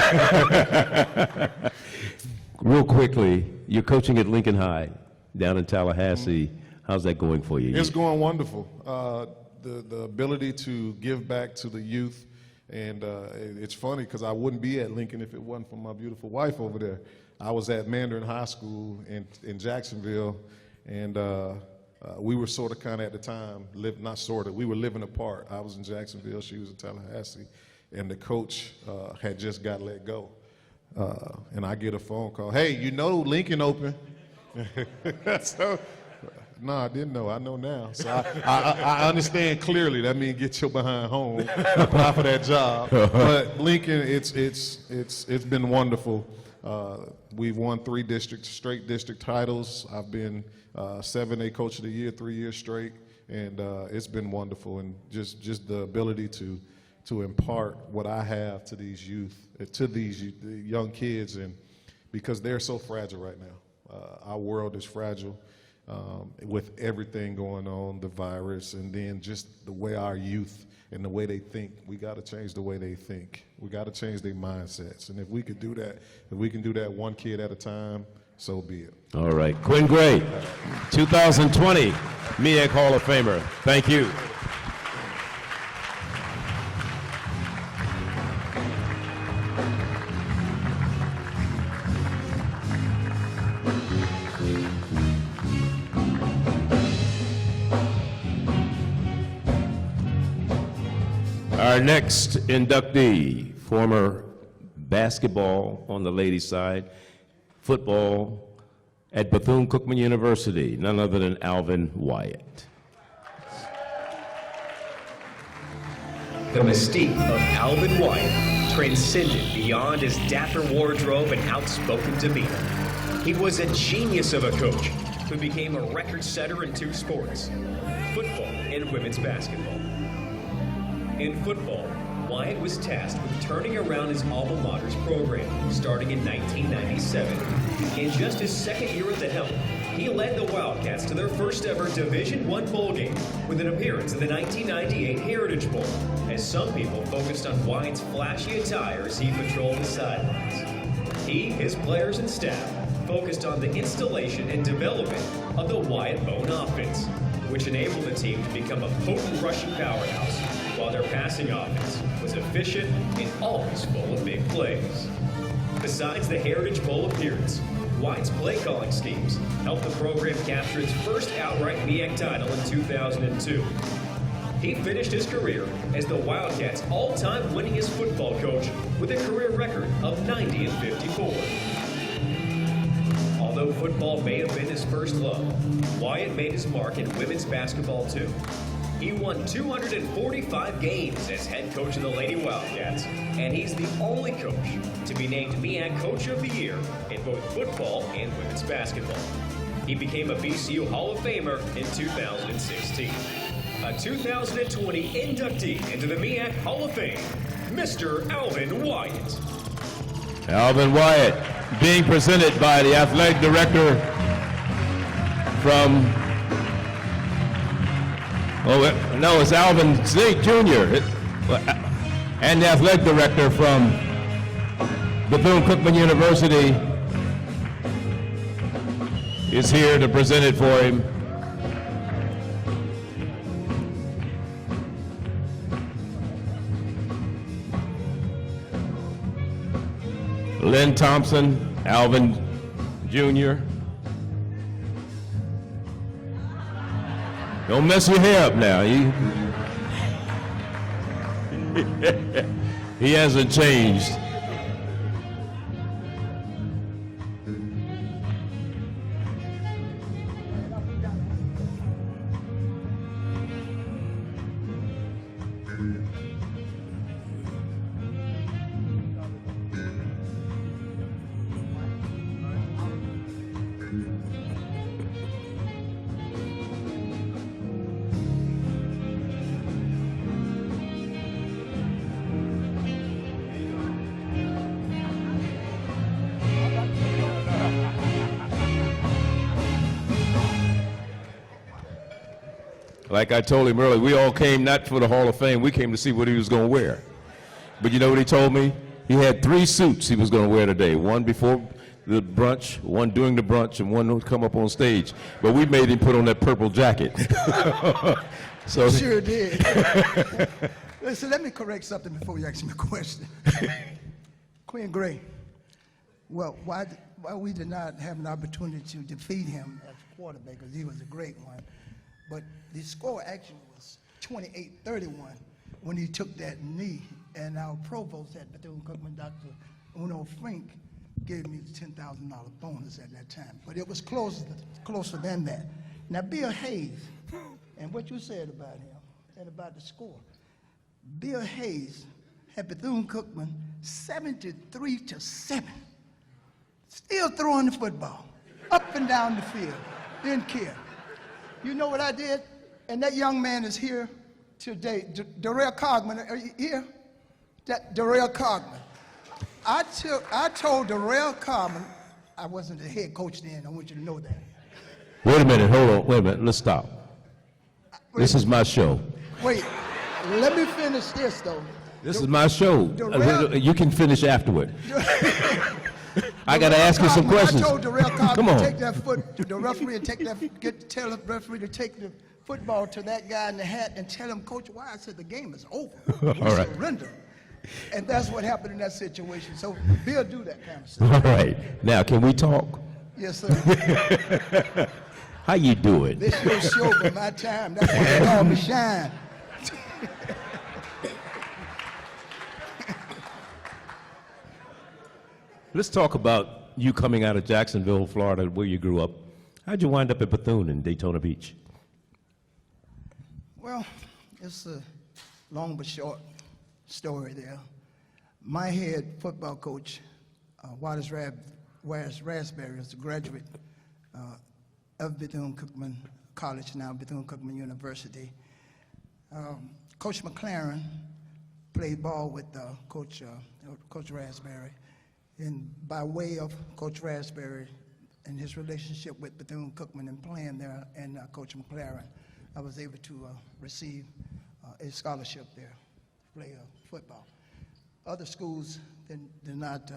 Real quickly, you're coaching at Lincoln High down in Tallahassee. How's that going for you? It's going wonderful. The ability to give back to the youth, and it's funny because I wouldn't be at Lincoln if it wasn't for my beautiful wife over there. I was at Mandarin High School in Jacksonville, and we were sort of kind of at the time, we were living apart. I was in Jacksonville, she was in Tallahassee, and the coach had just got let go. And I get a phone call, hey, you know Lincoln open. So, no, I didn't know. I know now. So I understand clearly. That means get your behind home, apply for that job. But Lincoln, it's been wonderful. We've won 3 straight district titles. I've been 7A Coach of the Year 3 years straight, and it's been wonderful. And just the ability to impart what I have to these youth, to these young kids, and because they're so fragile right now. Our world is fragile. with everything going on, the virus, and then just the way our youth and the way they think. We got to change the way they think. We got to change their mindsets. And if we could do that, if we can do that one kid at a time, so be it. All right. Quinn Gray, 2020 MEAC Hall of Famer. Thank you. Our next inductee, former basketball on the ladies' side, football at Bethune-Cookman University, none other than ALVIN WYATT. The mystique of ALVIN WYATT transcended beyond his dapper wardrobe and outspoken demeanor. He was a genius of a coach who became a record setter in two sports, football and women's basketball. In football, WYATT was tasked with turning around his alma mater's program, starting in 1997. In just his second year at the helm, he led the Wildcats to their first ever Division I bowl game with an appearance in the 1998 Heritage Bowl, as some people focused on WYATT's flashy attire as he patrolled the sidelines. He, his players, and staff focused on the installation and development of the WYATT Bone offense, which enabled the team to become a potent rushing powerhouse, while their passing offense was efficient and always full of big plays. Besides the Heritage Bowl appearance, WYATT's play calling schemes helped the program capture its first outright MEAC title in 2002. He finished his career as the Wildcats' all-time winningest football coach with a career record of 90-54. Although football may have been his first love, WYATT made his mark in women's basketball too. He won 245 games as head coach of the Lady Wildcats, and he's the only coach to be named MEAC Coach of the Year in both football and women's basketball. He became a BCU Hall of Famer in 2016. A 2020 inductee into the MEAC Hall of Fame, Mr. ALVIN WYATT. ALVIN WYATT, being presented by the athletic director from, no, it's ALVIN Zink Jr. And the athletic director from Bethune-Cookman University is here to present it for him. Lynn Thompson, ALVIN Jr. Don't mess your hair up now. He hasn't changed. Like I told him earlier, we all came not for the Hall of Fame, we came to see what he was going to wear. But you know what he told me? He had 3 suits he was going to wear today. One before the brunch, one during the brunch, and one would come up on stage. But we made him put on that purple jacket. So Sure did. Listen, let me correct something before you ask me a question. Quinn Gray, well, why we did not have an opportunity to defeat him as quarterback, because he was a great one. But the score actually was 28-31 when he took that knee, and our provost at Bethune-Cookman, Dr. Uno Frink, gave me the $10,000 bonus at that time. But it was closer than that. Now, Bill Hayes, and what you said about him and about the score, Bill Hayes had Bethune-Cookman 73-7, still throwing the football up and down the field, didn't care. You know what I did? And that young man is here today. Darrell Cogman, are you here? Darrell Cogman. I told Darrell Cogman, I wasn't the head coach then, I want you to know that. Wait a minute, hold on, wait a minute, let's stop. This is my show. Wait, let me finish this, though. This is my show. You can finish afterward. I got to ask you some questions. I told Darrell Cobb Come to on. take that the referee to take that, tell the referee to take the football to that guy in the hat and tell him, Coach Wyatt said the game is over. We All right. surrender. And that's what happened in that situation. So Bill do that kind of stuff. All right, now can we talk? Yes, sir. How you doing? This your show, but my time. That's why they call me Shine. Let's talk about you coming out of Jacksonville, Florida, where you grew up. How'd you wind up at Bethune in Daytona Beach? Well, it's a long but short story there. My head football coach, Wallace Raspberry, is a graduate of Bethune-Cookman College, now Bethune-Cookman University. Coach McLaren played ball with Coach Raspberry. And by way of Coach Raspberry and his relationship with Bethune-Cookman and playing there and Coach McLaren, I was able to receive a scholarship there to play football. Other schools did not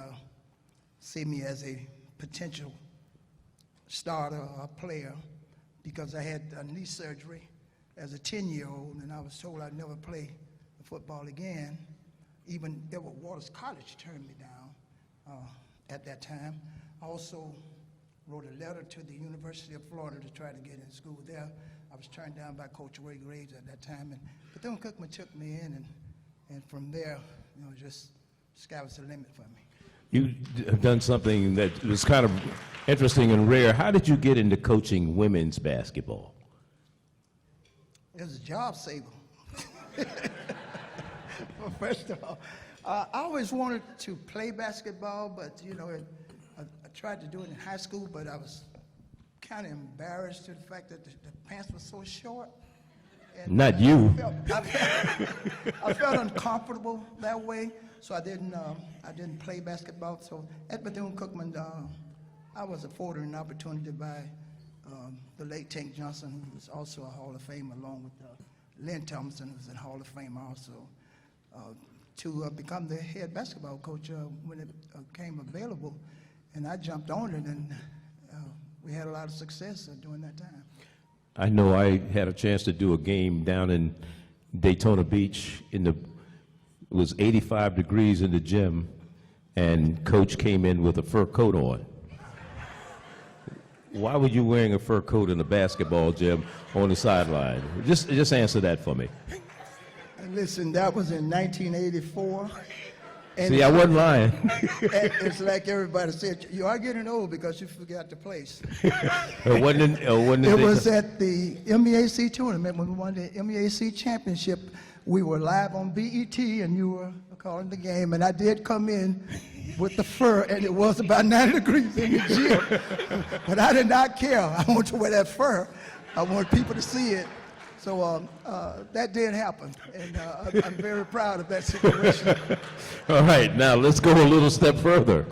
see me as a potential starter or player because I had knee surgery as a 10-year-old, and I was told I'd never play football again. Even Edward Waters College turned me down at that time. I also wrote a letter to the University of Florida to try to get in school there. I was turned down by Coach Ray Graves at that time, and Bethune-Cookman took me in, and from there, you know, just sky was the limit for me. You have done something that was kind of interesting and rare. How did you get into coaching women's basketball? It was a job saver. Well, first of all, I always wanted to play basketball, but you know, I tried to do it in high school, but I was kind of embarrassed to the fact that the pants were so short. And Not you. I felt uncomfortable that way, so I didn't play basketball. So at Bethune-Cookman, I was afforded an opportunity by the late Tank Johnson, who was also a Hall of Famer, along with Lynn Thompson, who was a Hall of Famer also, to become the head basketball coach when it came available. And I jumped on it, and we had a lot of success during that time. I know I had a chance to do a game down in Daytona Beach. It was 85 degrees in the gym, and Coach came in with a fur coat on. Why were you wearing a fur coat in the basketball gym on the sideline? Just answer that for me. Listen, that was in 1984. And See, I wasn't lying. it's like everybody said, you are getting old because you forgot the place. It was at the MEAC tournament when we won the MEAC championship. We were live on BET, and you were calling the game, and I did come in with the fur, and it was about 90 degrees in the gym. But I did not care. I wanted to wear that fur. I wanted people to see it. So that did happen, and I'm very proud of that situation. All right, now let's go a little step further.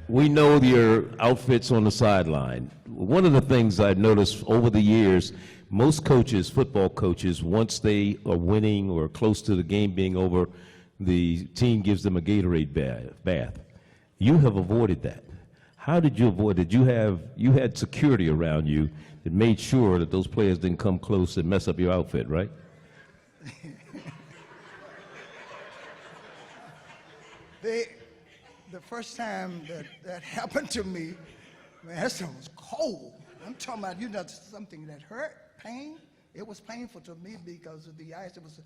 We know your outfits on the sideline. One of the things I've noticed over the years, most coaches, football coaches, once they are winning or close to the game being over, the team gives them a Gatorade bath. You have avoided that. How did you avoid it? You had security around you that made sure that those players didn't come close and mess up your outfit, right? The first time that happened to me, man, that stuff was cold. I'm talking about, you know, something that hurt, pain. It was painful to me because of the ice. It was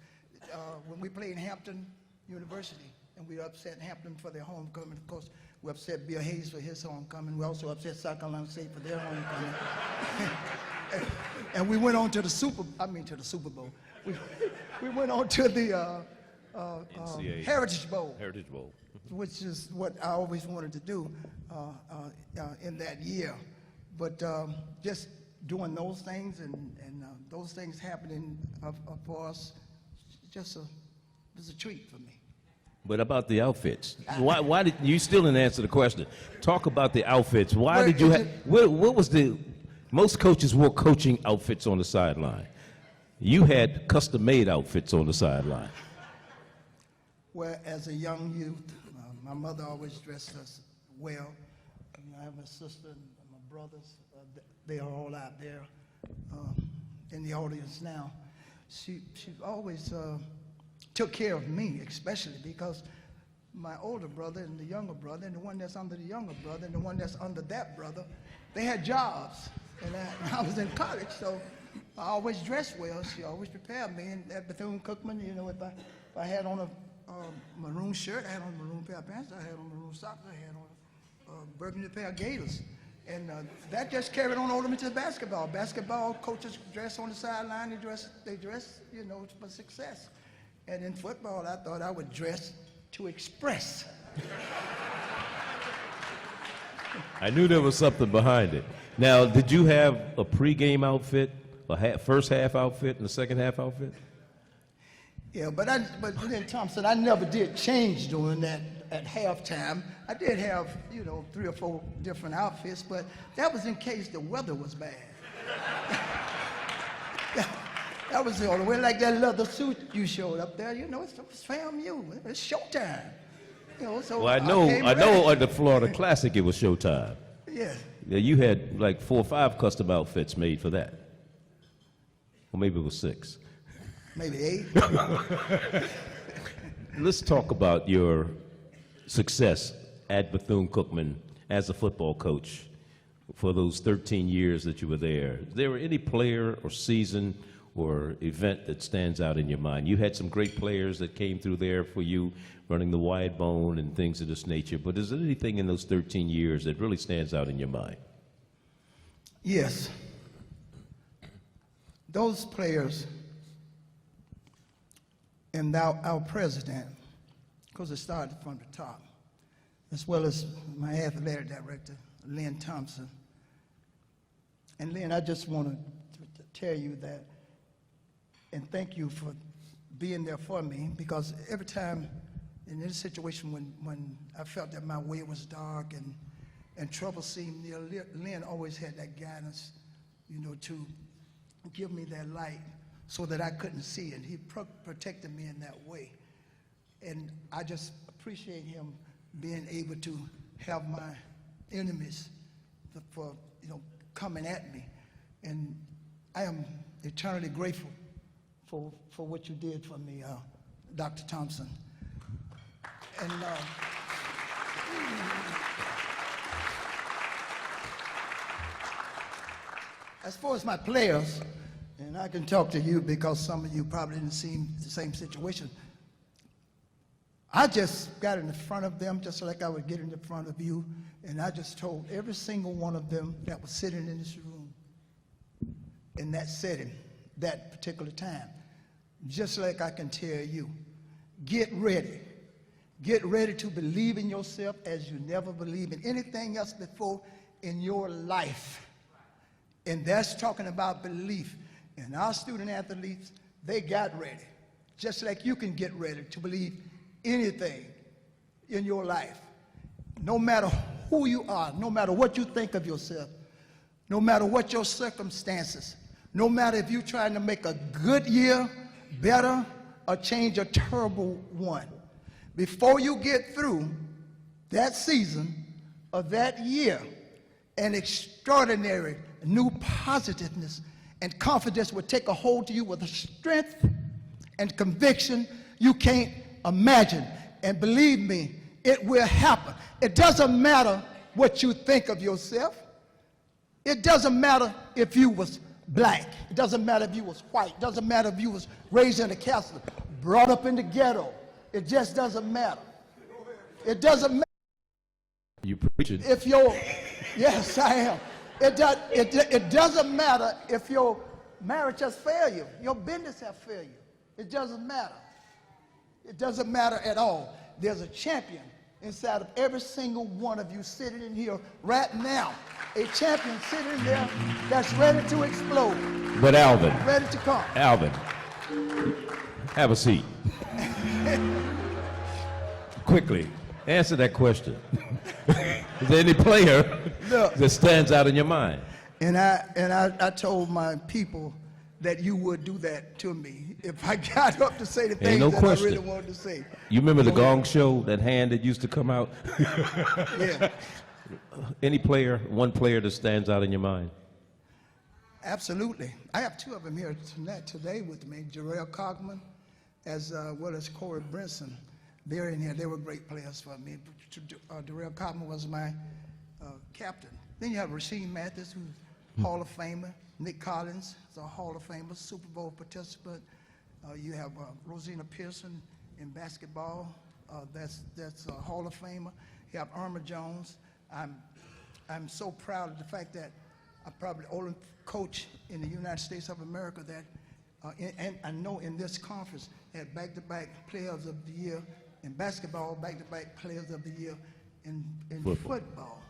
when we played Hampton University, and we upset Hampton for their homecoming. Of course, we upset Bill Hayes for his homecoming. We also upset South Carolina State for their homecoming. And we went on to the Super Bowl. We went on to the Heritage Bowl. Heritage Bowl. Which is what I always wanted to do in that year. But just doing those things and those things happening for us, it was a treat for me. But about the outfits, why did you still didn't answer the question? Talk about the outfits. Why did you have? What was the Most coaches wore coaching outfits on the sideline. You had custom-made outfits on the sideline. Well, as a young youth, my mother always dressed us well. I have my sister and my brothers. They are all out there in the audience now. She always took care of me, especially because my older brother and the younger brother and the one that's under the younger brother and the one that's under that brother, they had jobs. And I was in college, so I always dressed well. She always prepared me. And at Bethune-Cookman, you know, if I had on a maroon shirt, I had on a maroon pair of pants, I had on maroon socks, I had on a burgundy pair of gaiters. And that just carried on over into basketball. Basketball coaches dress on the sideline, they dress, you know, for success. And in football, I thought I would dress to express. I knew there was something behind it. Now, did you have a pregame outfit, a first half outfit, and a second half outfit? Yeah, but then Thompson, I never did change during that at halftime. I did have, you know, 3 or 4 different outfits, but that was in case the weather was bad. That was the only way. Like that leather suit you showed up there, you know, it's FAMU. It's showtime. You know, so Well, I know at the Florida Classic it was showtime. Yeah. Yeah, you had like 4 or 5 custom outfits made for that. Or maybe it was 6. Maybe 8. Let's talk about your success at Bethune-Cookman as a football coach for those 13 years that you were there. Is there any player or season or event that stands out in your mind? You had some great players that came through there for you, running the wide bone and things of this nature, but is there anything in those 13 years that really stands out in your mind? Yes. Those players and our president, because it started from the top, as well as my athletic director, Lynn Thompson. And Lynn, I just want to tell you that, and thank you for being there for me, because every time in any situation when I felt that my way was dark and trouble seemed near, Lynn always had that guidance, you know, to give me that light so that I couldn't see it. He protected me in that way. And I just appreciate him being able to have my enemies for you know, coming at me. And I am eternally grateful for what you did for me, Dr. Thompson. And as far as my players, and I can talk to you because some of you probably didn't see the same situation, I just got in the front of them just like I would get in the front of you, and I just told every single one of them that was sitting in this room, in that setting, that particular time, just like I can tell you, get ready. Get ready to believe in yourself as you never believed in anything else before in your life. And that's talking about belief. And our student athletes, they got ready, just like you can get ready to believe anything in your life. No matter who you are, no matter what you think of yourself, no matter what your circumstances, no matter if you're trying to make a good year better or change a terrible one, before you get through that season or that year, an extraordinary new positiveness and confidence will take a hold to you with a strength and conviction you can't imagine. And believe me, it will happen. It doesn't matter what you think of yourself. It doesn't matter if you was black. It doesn't matter if you was white. It doesn't matter if you was raised in a castle, brought up in the ghetto. It just doesn't matter. It doesn't matter. You preach it. If your, yes, I am. It doesn't matter if your marriage has failed you, your business has failed you. It doesn't matter. It doesn't matter at all. There's a champion inside of every single one of you sitting in here right now. A champion sitting there that's ready to explode. But Alvin. Ready to come. Alvin, have a seat. Quickly, answer that question. Is there any player that stands out in your mind? And I told my people that you would do that to me if I got up to say the things no that question. I really wanted to say. You remember the Gong Show, that hand that used to come out? Yeah, Any player, one player that stands out in your mind? absolutely. I have two of them here today with me, Jarrell Cogman as well as Corey Brinson. They're in here. They were great players for me. Jarrell Cogman was my captain. Then you have Rasheem Mathis, who's Hall of Famer. Nick Collins is a Hall of Famer, Super Bowl participant. You have Rosina Pearson in basketball. That's a Hall of Famer. You have Irma Jones. I'm so proud of the fact that I'm probably the only coach in the United States of America that, and I know in this conference, had back-to-back Players of the Year in basketball, back-to-back Players of the Year in football.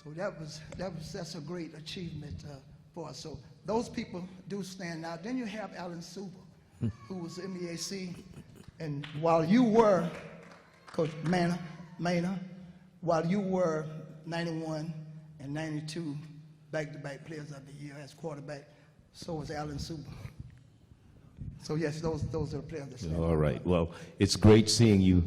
So that's a great achievement for us. So those people do stand out. Then you have Alan Suber, who was MEAC, and while you were, Coach Maynard, while you were 91 and 92 back-to-back Players of the Year as quarterback, so was Alan Suber. So yes, those are the players that stand out. All right. Well, it's great seeing you.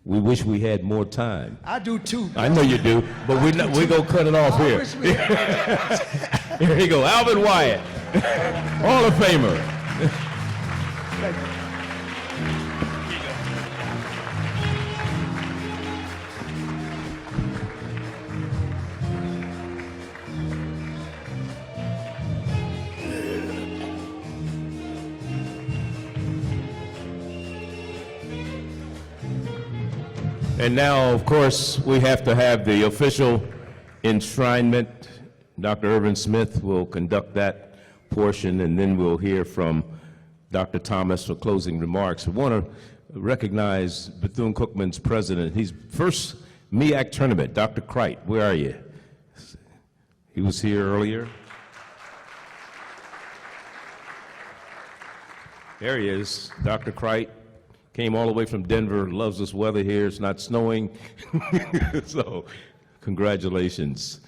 We wish we had more time. I do too. I know you do, but we're going to cut it off I here. wish we had- Here you go, Alvin Wyatt, Hall of Famer. Thank you. And now, of course, we have to have the official enshrinement. Dr. Irvin Smith will conduct that portion, and then we'll hear from Dr. Thomas for closing remarks. I want to recognize Bethune-Cookman's president. He's first MEAC tournament. Dr. Crite, where are you? He was here earlier. There he is, Dr. Crite. Came all the way from Denver, loves this weather here. It's not snowing. So, congratulations.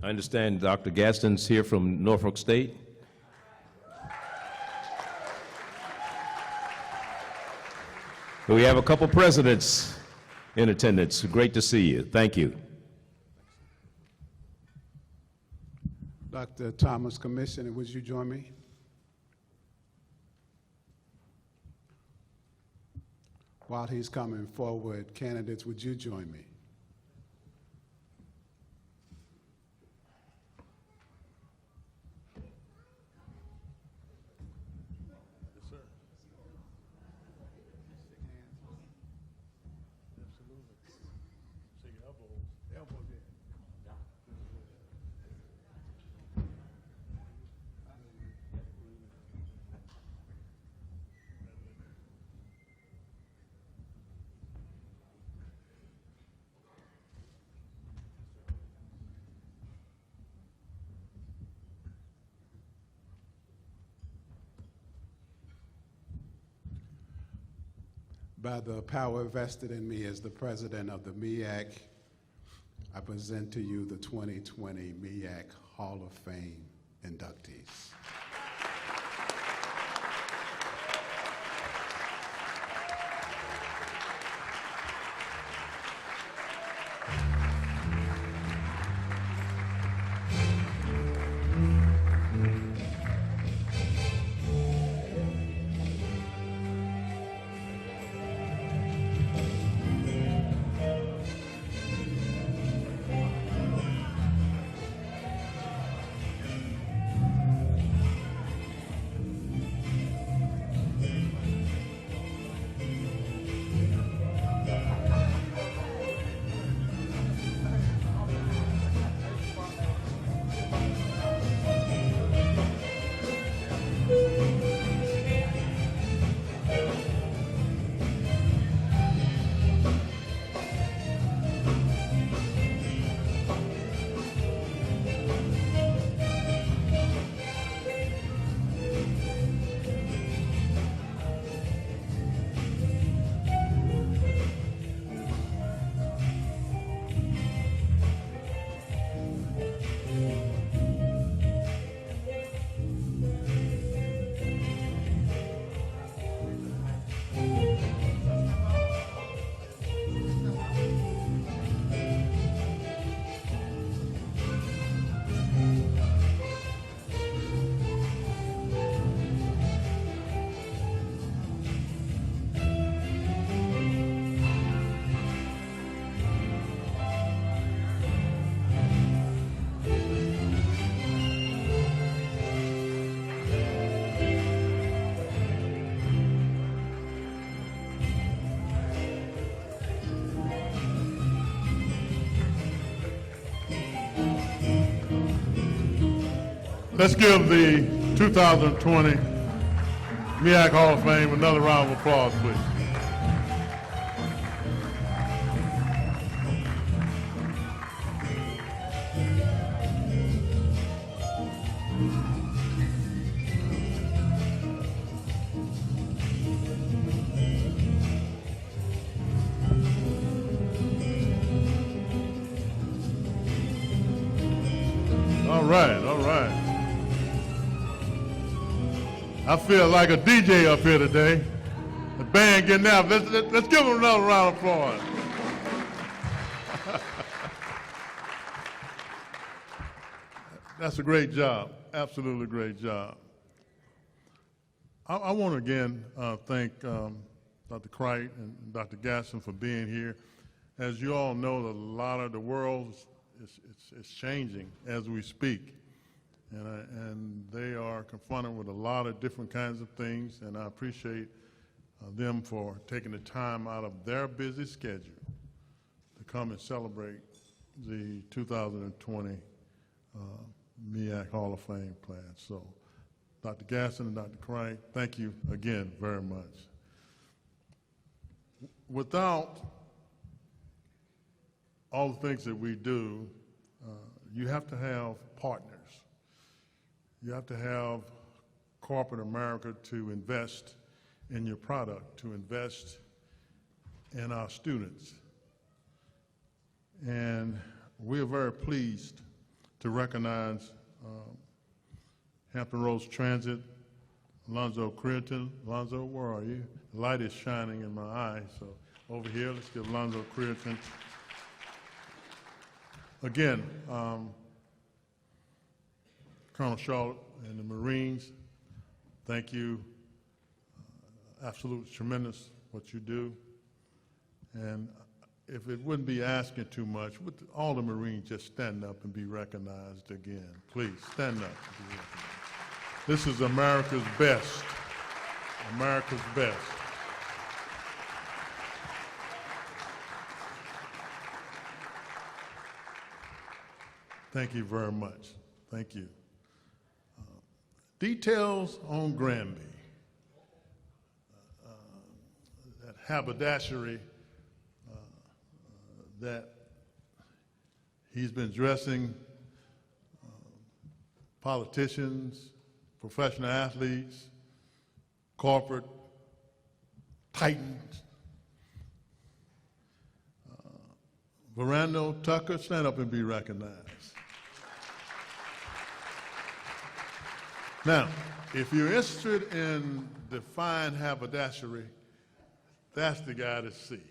I understand Dr. Gaston's here from Norfolk State. We have a couple presidents in attendance. Great to see you. Thank you. Dr. Thomas, Commissioner, would you join me? While he's coming forward, candidates, would you join me? By the power vested in me as the president of the MEAC, I present to you the 2020 MEAC Hall of Fame inductees. Let's give the 2020 MEAC Hall of Fame another round of applause, please. All right, all right. I feel like a DJ up here today. The band getting out. Let's give them another round of applause. That's a great job. Absolutely great job. I want to again thank Dr. Cricht and Dr. Gasson for being here. As you all know, a lot of the world is changing as we speak. And they are confronted with a lot of different kinds of things, and I appreciate them for taking the time out of their busy schedule to come and celebrate the 2020 MEAC Hall of Fame class. So, Dr. Gasson and Dr. Cricht, thank you again very much. Without all the things that we do, you have to have partners. You have to have corporate America to invest in your product, to invest in our students. And we are very pleased to recognize Hampton Roads Transit, Alonzo Creaton. Alonzo, where are you? The light is shining in my eye, so over here, let's give Alonzo Creaton. Again, Colonel Charlotte and the Marines, thank you. Absolutely tremendous what you do. And if it wouldn't be asking too much, would all the Marines just stand up and be recognized again? Please, stand up and be recognized. This is America's best. America's best. Thank you very much. Thank you. Details on Granby. That haberdashery that he's been dressing politicians, professional athletes, corporate titans. Verando Tucker, stand up and be recognized. Now, if you're interested in the fine haberdashery, that's the guy to see.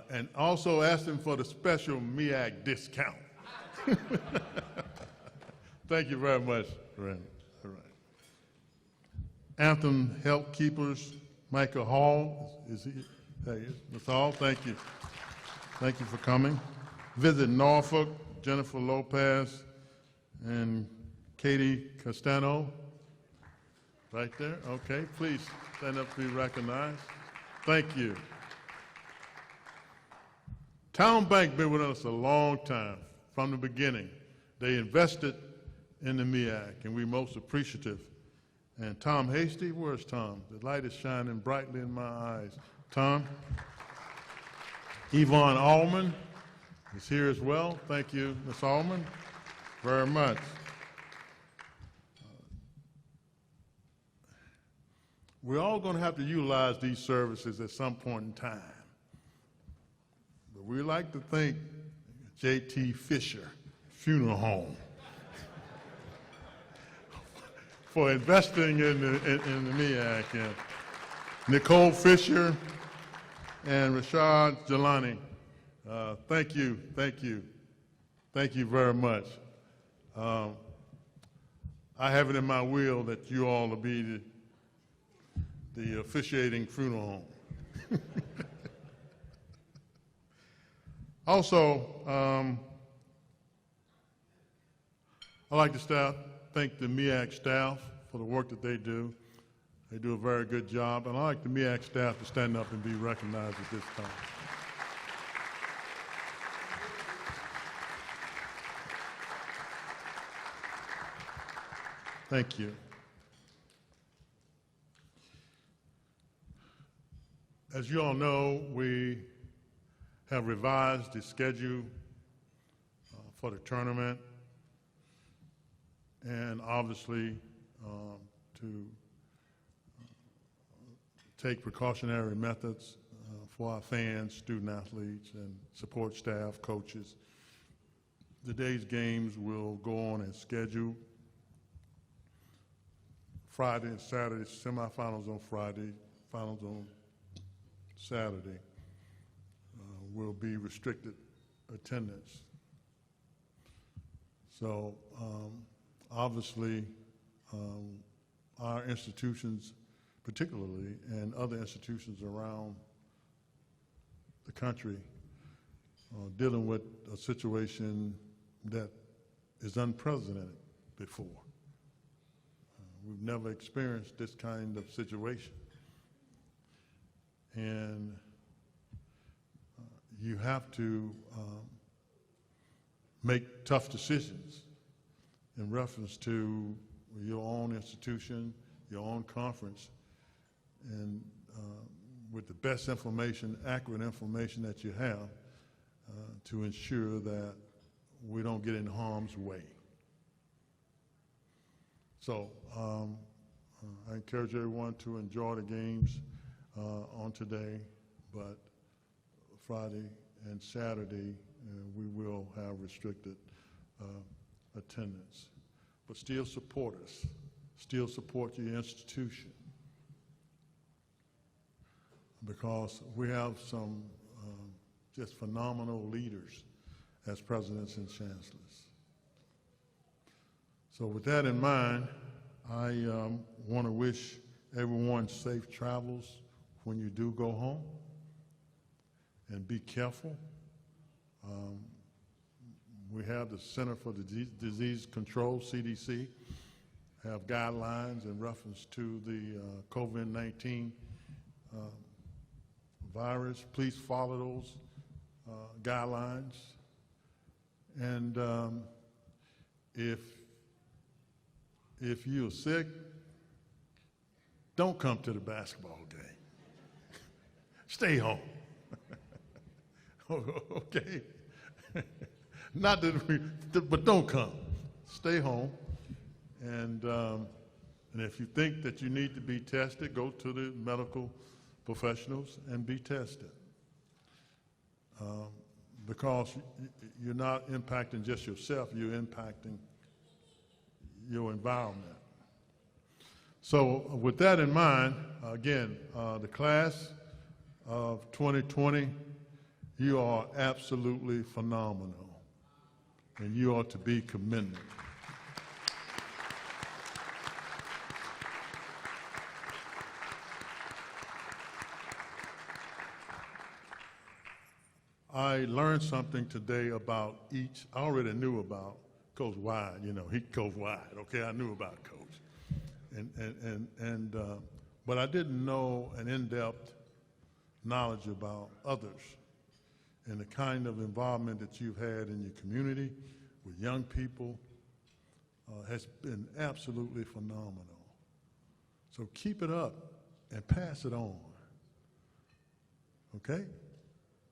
And also ask him for the special MEAC discount. Thank you very much, Randy. All right. Anthem Health Keepers, Michael Hall, is he? There he is. Ms. Hall, thank you. Thank you for coming. Visit Norfolk, Jennifer Lopez, and Katie Castano, right there. Okay, please stand up to be recognized. Thank you. Town Bank been with us a long time, from the beginning. They invested in the MEAC, and we're most appreciative. And Tom Hasty, where's Tom? The light is shining brightly in my eyes. Tom. Yvonne Allman is here as well. Thank you, Ms. Allman, very much. We're all going to have to utilize these services at some point in time. But we like to thank J.T. Fisher Funeral Home for investing in the MEAC. And Nicole Fisher and Rashad Jelani, thank you, thank you. Thank you very much. I have it in my will that you all will be the officiating funeral home. Also, I'd like to thank the MEAC staff for the work that they do. They do a very good job, and I'd like the MEAC staff to stand up and be recognized at this time. Thank you. As you all know, we have revised the schedule for the tournament, and obviously to take precautionary methods for our fans, student athletes, and support staff, coaches. Today's games will go on as scheduled. Friday and Saturday, semifinals on Friday, finals on Saturday. Will be restricted attendance. So obviously our institutions particularly and other institutions around the country dealing with a situation that is unprecedented before. We've never experienced this kind of situation. And you have to make tough decisions in reference to your own institution, your own conference, and with the best information, accurate information that you have to ensure that we don't get in harm's way. So I encourage everyone to enjoy the games on today, but Friday and Saturday we will have restricted attendance. But still support us, still support your institution, because we have some just phenomenal leaders as presidents and chancellors. So with that in mind, I want to wish everyone safe travels when you do go home, and be careful. We have the Center for Disease Control, CDC, have guidelines in reference to the COVID-19 virus. Please follow those guidelines. And if you're sick, don't come to the basketball game. Stay home. Okay? Not that we, but don't come. Stay home. And if you think that you need to be tested, go to the medical professionals and be tested. Because you're not impacting just yourself, you're impacting your environment. So with that in mind, again, the class of 2020, you are absolutely phenomenal, and you are to be commended. I learned something today about each. I already knew about Coach Wyatt. You know, he Coach Wyatt. Okay, I knew about Coach, but I didn't know an in-depth knowledge about others and the kind of involvement that you've had in your community with young people has been absolutely phenomenal. So keep it up and pass it on. Okay?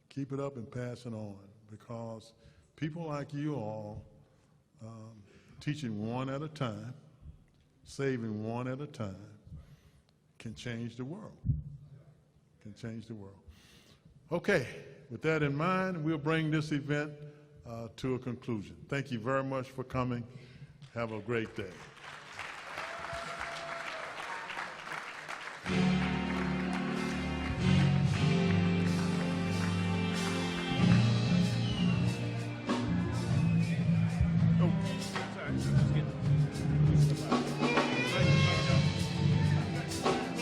Keep it up and pass it on, because people like you all, teaching one at a time, saving one at a time, can change the world. Can change the world. Okay, with that in mind, we'll bring this event to a conclusion. Thank you very much for coming. Have a great day.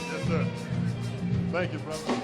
Yes, sir. Thank you, brother.